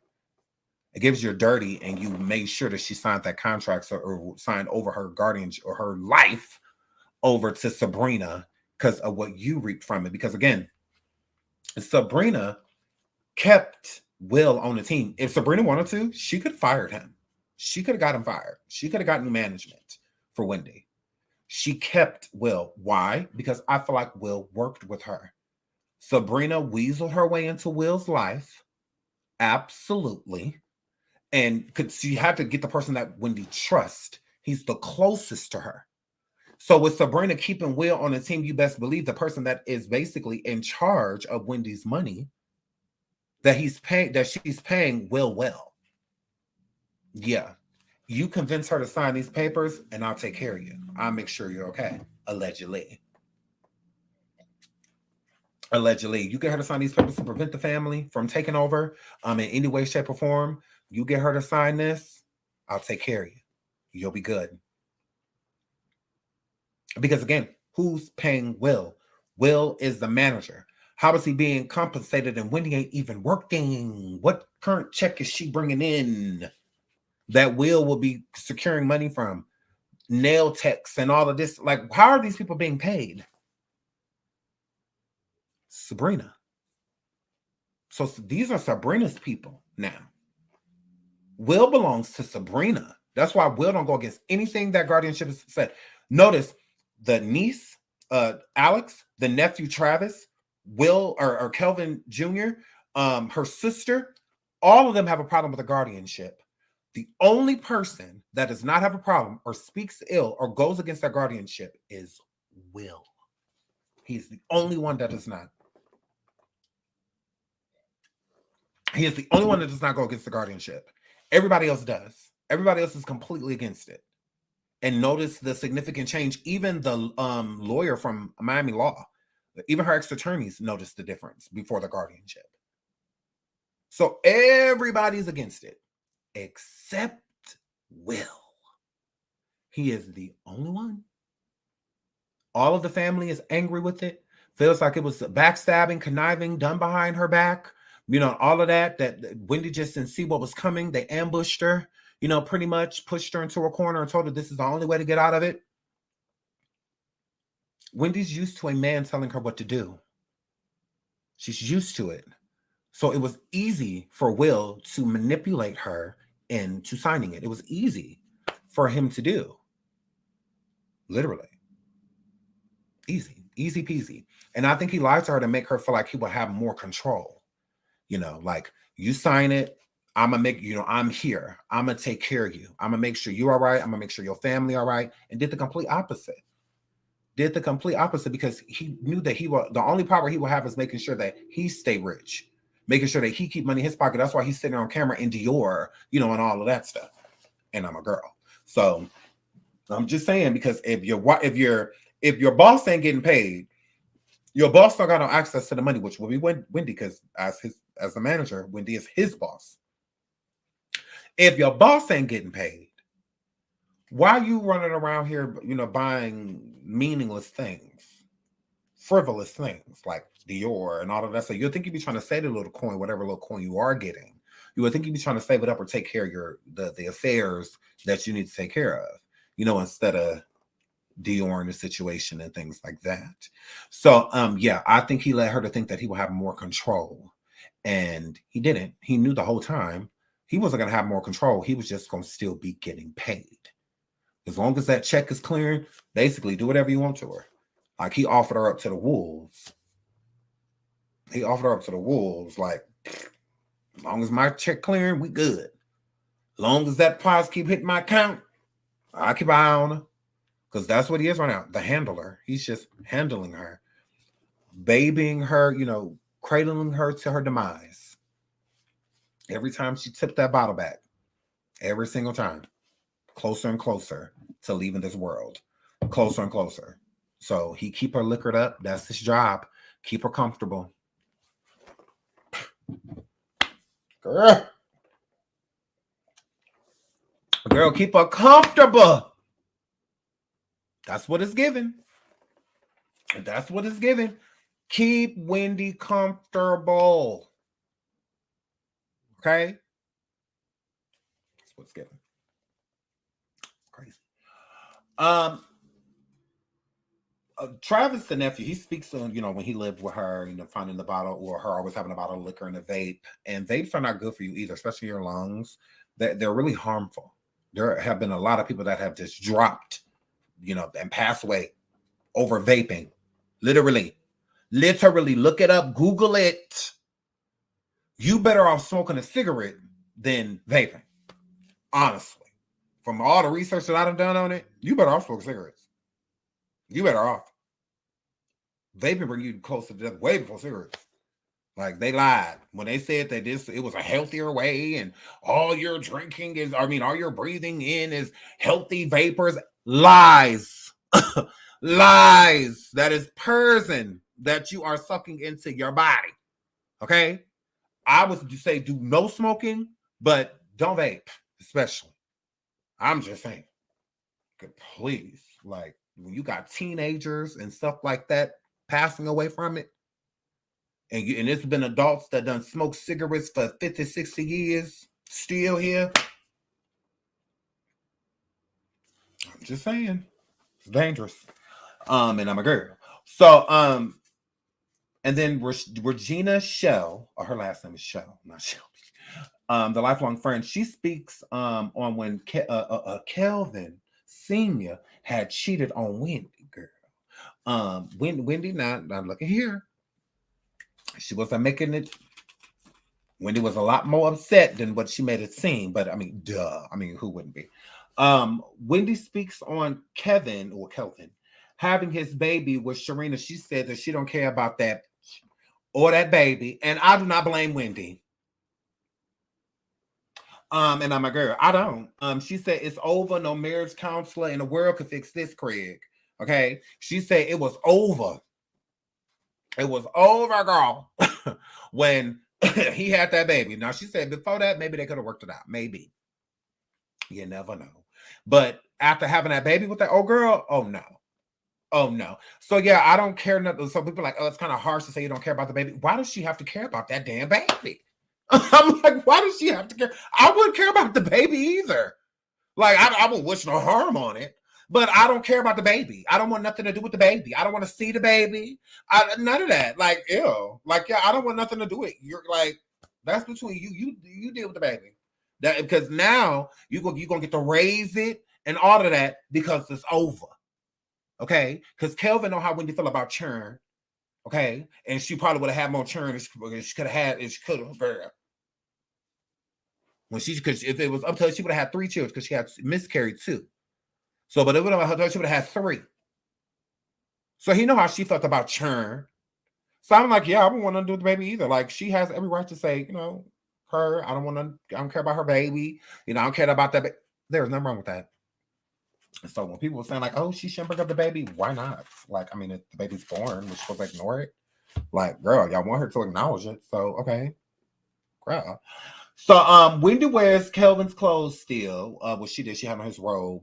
It gives you dirty, and you made sure that she signed that contract or signed over her guardianship or her life over to Sabrina because of what you reaped from it. Because again, Sabrina kept Will on the team. If Sabrina wanted to, she could have fired him. She could have got him fired. She could have gotten new management for Wendy. She kept Will. Why? Because I feel like Will worked with her. Sabrina weaseled her way into Will's life. Absolutely. And she had to get the person that Wendy trusts. He's the closest to her. So with Sabrina keeping Will on the team, you best believe the person that is basically in charge of Wendy's money, that she's paying Will well. Yeah. You convince her to sign these papers and I'll take care of you. I'll make sure you're okay. Allegedly. You get her to sign these papers to prevent the family from taking over in any way, shape, or form. You get her to sign this, I'll take care of you. You'll be good. Because again, who's paying Will? Will is the manager. How is he being compensated and Wendy ain't even working? What current check is she bringing in that Will be securing money from? Nail techs and all of this. How are these people being paid? Sabrina. So these are Sabrina's people now. Will belongs to Sabrina. That's why Will don't go against anything that Guardianship has said. Notice the niece, Alex, the nephew, Travis, Will or Kelvin Jr., her sister, all of them have a problem with the guardianship. The only person that does not have a problem or speaks ill or goes against that guardianship is Will. He's the only one that does not. He is the only one that does not go against the guardianship. Everybody else does. Everybody else is completely against it. And notice the significant change. Even the lawyer from Miami Law, even her ex-attorneys noticed the difference before the guardianship. So everybody's against it, except Will. He is the only one. All of the family is angry with it. Feels like it was backstabbing, conniving, done behind her back. You know, all of that Wendy just didn't see what was coming. They ambushed her, you know, pretty much pushed her into a corner and told her this is the only way to get out of it. Wendy's used to a man telling her what to do. She's used to it. So it was easy for Will to manipulate her into signing it. It was easy for him to do. Literally. Easy peasy. And I think he lied to her to make her feel like he would have more control. You know, like, you sign it, I'm gonna make, you know, I'm here. I'm gonna take care of you. I'm gonna make sure you're all right. I'm gonna make sure your family all right. And did the complete opposite. Did the complete opposite because he knew that the only power he will have is making sure that he stay rich, making sure that he keep money in his pocket. That's why he's sitting on camera in Dior, you know, and all of that stuff. And I'm a girl. So I'm just saying, because if your boss ain't getting paid, your boss don't got no access to the money, which will be Wendy, because as the manager, Wendy is his boss. If your boss ain't getting paid, why are you running around here, you know, buying meaningless things, frivolous things like Dior and all of that? So you'll think you'd be trying to save a little coin, whatever little coin you are getting. You would think you'd be trying to save it up or take care of the affairs that you need to take care of, you know, instead of Dior in the situation and things like that. So yeah, I think he led her to think that he would have more control, and he didn't. He knew the whole time he wasn't going to have more control. He was just going to still be getting paid. As long as that check is clearing, basically do whatever you want to her. Like, he offered her up to the wolves. He offered her up to the wolves. Like, as long as my check clearing, we good. As long as that prize keep hitting my account, I keep an eye on her. Because that's what he is right now, the handler. He's just handling her, babying her, you know, cradling her to her demise. Every time she tipped that bottle back, every single time, closer and closer to leaving this world, closer and closer. So he keep her liquored up. That's his job. Keep her comfortable. Girl, keep her comfortable. That's what it's given. That's what it's given. Keep Wendy comfortable. Okay? That's what's given. Crazy. Travis, the nephew, he speaks on, you know, when he lived with her, you know, finding the bottle, or her always having a bottle of liquor and a vape. And vapes are not good for you either, especially your lungs. They're really harmful. There have been a lot of people that have just dropped, you know, and passed away over vaping. Literally, look it up, Google it. You better off smoking a cigarette than vaping. Honestly, from all the research that I've done on it, you better off smoking cigarettes. You better off. Vaping bring you closer to death way before cigarettes. Like, they lied when they said that it was a healthier way, and all your drinking is, all your breathing in is healthy vapors. Lies. Lies. That is poison that you are sucking into your body. Okay? I would say do no smoking, but don't vape, especially. I'm just saying. Please. Like, when you got teenagers and stuff like that passing away from it, and it's been adults that done smoked cigarettes for 50, 60 years, still here. I'm just saying. It's dangerous. And I'm a girl. So, and And then Regina Shell, or her last name is Shell, not Shelby. The lifelong friend, she speaks on when Kelvin Senior had cheated on Wendy, girl. Wendy, not looking here. She wasn't making it. Wendy was a lot more upset than what she made it seem, but I mean, duh. I mean, who wouldn't be? Wendy speaks on Kelvin having his baby with Sharina. She said that she don't care about that or that baby, and I do not blame Wendy. And I'm a girl. I don't. She said it's over. No marriage counselor in the world could fix this, Craig. Okay. She said it was over. It was over, girl, when he had that baby. Now she said before that, maybe they could have worked it out. Maybe. You never know. But after having that baby with that old girl, oh no. Oh no. So yeah, I don't care nothing. So people are like, oh, it's kind of harsh to say you don't care about the baby. Why does she have to care about that damn baby? I'm like, why does she have to care? I wouldn't care about the baby either. Like, I wouldn't wish no harm on it, but I don't care about the baby. I don't want nothing to do with the baby. I don't want to see the baby. None of that. Like, ew. Like, yeah, I don't want nothing to do with it. You're like, that's between you. You deal with the baby. That because now you're gonna get to raise it and all of that because it's over. Okay, because Kelvin know how Wendy feel about churn. Okay, and she probably would have had more churn if she could have girl. Because if it was up to her, she would have had 3 children because she had miscarried 2. So, but it would have her, she would have had 3. So he know how she felt about churn. So I'm like, yeah, I don't want to do with the baby either. Like she has every right to say, you know, her, I don't care about her baby. You know, I don't care about that. There's nothing wrong with that. So when people were saying like, oh, she shouldn't bring up the baby, why not? Like, I mean, if the baby's born, we're supposed to ignore it. Like, girl, y'all want her to acknowledge it. So, okay. Girl. So Wendy wears Kelvin's clothes still, what she did. She had on his robe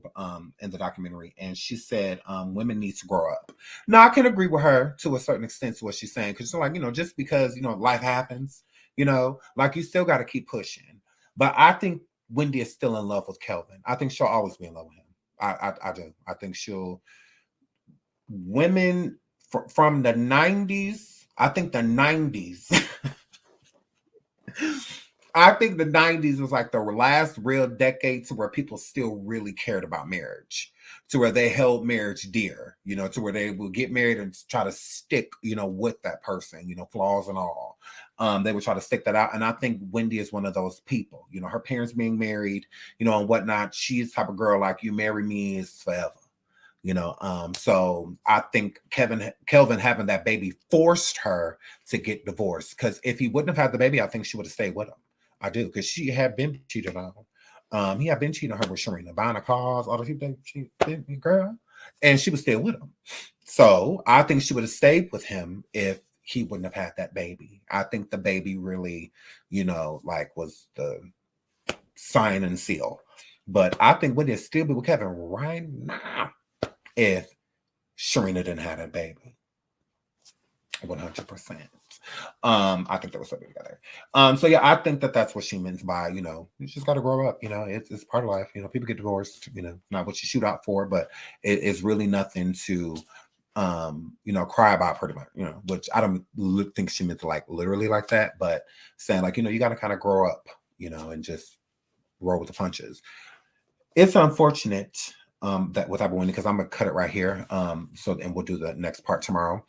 in the documentary. And she said women need to grow up. Now, I can agree with her to a certain extent to what she's saying. Because she's like, you know, just because, you know, life happens, you know, like you still got to keep pushing. But I think Wendy is still in love with Kelvin. I think she'll always be in love with him. I do. I think women from the 90s, I think the 90s, I think the 90s was like the last real decade to where people still really cared about marriage, to where they held marriage dear, you know, to where they would get married and try to stick, you know, with that person, you know, flaws and all. They would try to stick that out. And I think Wendy is one of those people, you know, her parents being married, you know, and whatnot. She's the type of girl like you marry me is forever. You know, so I think Kelvin having that baby forced her to get divorced. Because if he wouldn't have had the baby, I think she would have stayed with him. I do, because she had been cheated on. He had been cheating on her with Sharina, buying her cars, all the things she did, girl, and she was still with him. So I think she would have stayed with him if he wouldn't have had that baby. I think the baby really, you know, like was the sign and seal. But I think Wendy would still be with Kevin right now if Sharina didn't have that baby. 100%. I think they were something together. So yeah, I think that's what she means by, you know, you just got to grow up. You know, it's part of life. You know, people get divorced. You know, not what you shoot out for, but it's really nothing to, you know, cry about pretty much. You know, which I don't think she meant to like literally like that, but saying like, you know, you got to kind of grow up, you know, and just roll with the punches. It's unfortunate that with Wendy, because I'm gonna cut it right here. So and we'll do the next part tomorrow.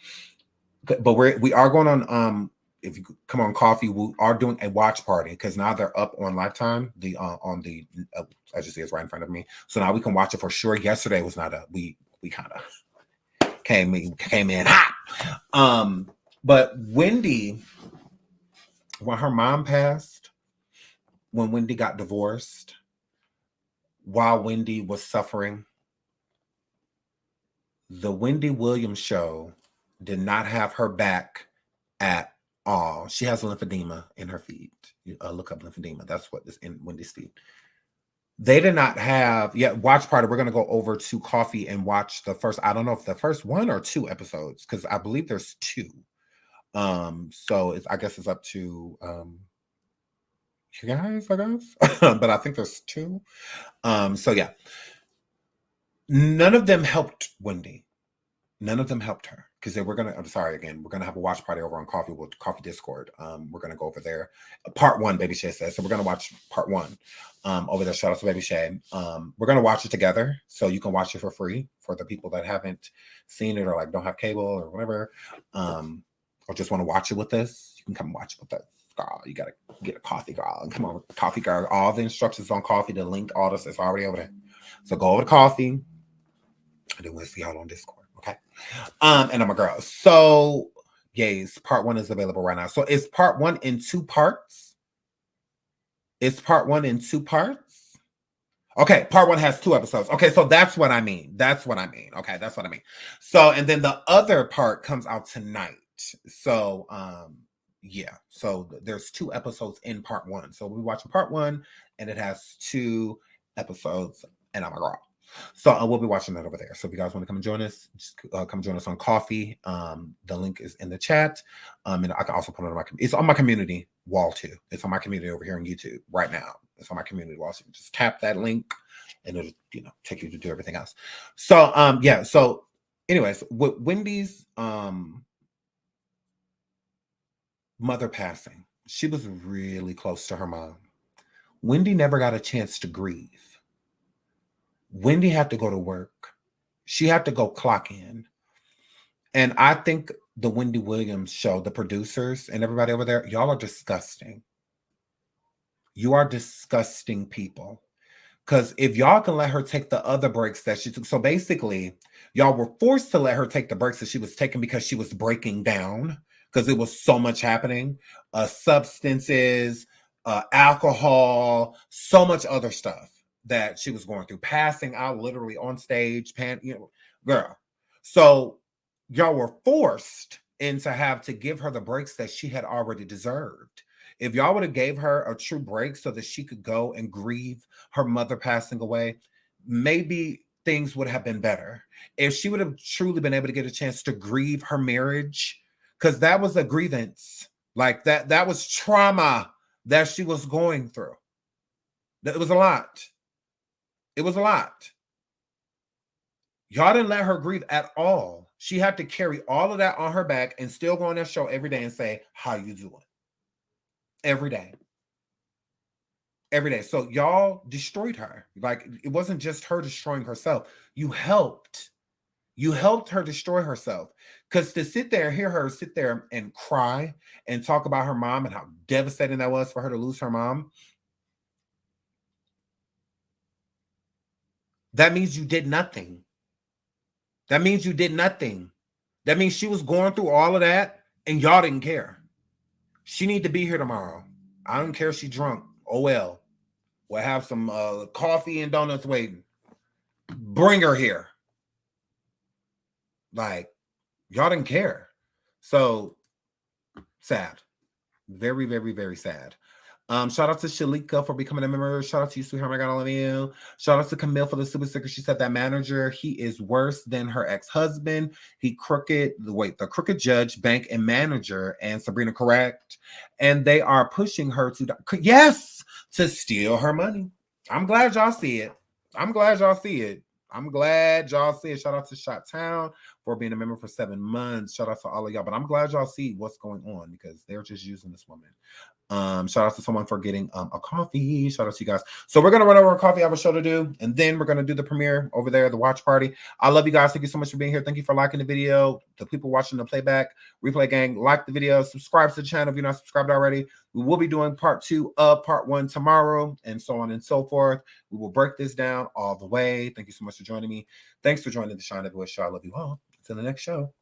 But we are going on if you come on coffee, we are doing a watch party because now they're up on Lifetime. The on the as you see, it's right in front of me. So now we can watch it for sure. Yesterday was not we kind of came in hot. But Wendy, when her mom passed, when Wendy got divorced, while Wendy was suffering, the Wendy Williams show did not have her back at all. She has lymphedema in her feet. Look up lymphedema. That's what is in Wendy's feet. They did not have watch party. We're going to go over to coffee and watch the first. I don't know if the first 1 or 2 episodes because I believe there's 2. So I guess it's up to you guys, I guess. But I think there's 2. So yeah, none of them helped Wendy. None of them helped her. because I'm sorry again, we're gonna have a watch party over on Coffee Discord. We're gonna go over there. Part 1, Baby Shay says. So we're gonna watch part 1 over there. Shout out to Baby Shay. We're gonna watch it together, so you can watch it for free for the people that haven't seen it or like don't have cable or whatever, or just want to watch it with us. You can come watch it with us. Girl, you gotta get a coffee, girl, and come on, coffee, girl. All the instructions on coffee, the link, all this is already over there. So go over to coffee, and then we'll see y'all on Discord, okay? And I'm a girl. So, yes, part 1 is available right now. So it's part 1 in 2 parts. It's part 1 in 2 parts. Okay, part 1 has 2 episodes. Okay, so that's what I mean. That's what I mean. Okay, that's what I mean. So, and then the other part comes out tonight. So, yeah. So there's 2 episodes in part 1. So we watch part 1, and it has 2 episodes, and I'm a girl. So we'll be watching that over there. So if you guys want to come and join us, just come join us on Coffee. The link is in the chat. And I can also put it on my, it's on my community wall too. It's on my community over here on YouTube right now. It's on my community wall. So you just tap that link and it'll, take you to do everything else. So, yeah. So anyways, with Wendy's, mother passing, she was really close to her mom. Wendy never got a chance to grieve. Wendy had to go to work. She had to go clock in. And I think the Wendy Williams show, the producers and everybody over there, y'all are disgusting. You are disgusting people. Because if y'all can let her take the other breaks that she took. So basically, y'all were forced to let her take the breaks that she was taking because she was breaking down. Because it was so much happening. Substances, alcohol, so much other stuff that she was going through, passing out literally on stage, girl. So y'all were forced into have to give her the breaks that she had already deserved. If y'all would have gave her a true break so that she could go and grieve her mother passing away, maybe things would have been better. If she would have truly been able to get a chance to grieve her marriage, because that was a grievance, like that was trauma that she was going through. It was a lot. It was a lot. Y'all didn't let her grieve at all. She had to carry all of that on her back and still go on that show every day and say, how you doing? Every day. Every day. So y'all destroyed her. Like, it wasn't just her destroying herself. You helped her destroy herself. Because to hear her sit there and cry and talk about her mom and how devastating that was for her to lose her mom, that means you did nothing. That means you did nothing. That means she was going through all of that and y'all didn't care. She need to be here tomorrow. I don't care if she's drunk. Oh well. We'll have some coffee and donuts waiting. Bring her here. Like, y'all didn't care. So sad. Very, very, very sad. Shout out to Shalika for becoming a member. Shout out to you, sweetheart. I got all of you. Shout out to Camille for the super sticker. She said that manager, he is worse than her ex-husband. The crooked judge, bank, and manager, and Sabrina correct. And they are pushing her to steal her money. I'm glad y'all see it. Shout out to Shot Town for being a member for 7 months. Shout out to all of y'all. But I'm glad y'all see what's going on because they're just using this woman. Shout out to someone for getting a coffee. Shout out to you guys. So we're gonna run over a coffee. I have a show to do, and then we're gonna do the premiere over there, the watch party. I love you guys. Thank you so much for being here. Thank you for liking the video. The people watching the playback, replay gang, like the video, subscribe to the channel if you're not subscribed already. We will be doing part 2 of part 1 tomorrow, and so on and so forth. We will break this down all the way. Thank you so much for joining me. Thanks for joining the Shine Everywhere Show. I love you all. Until the next show.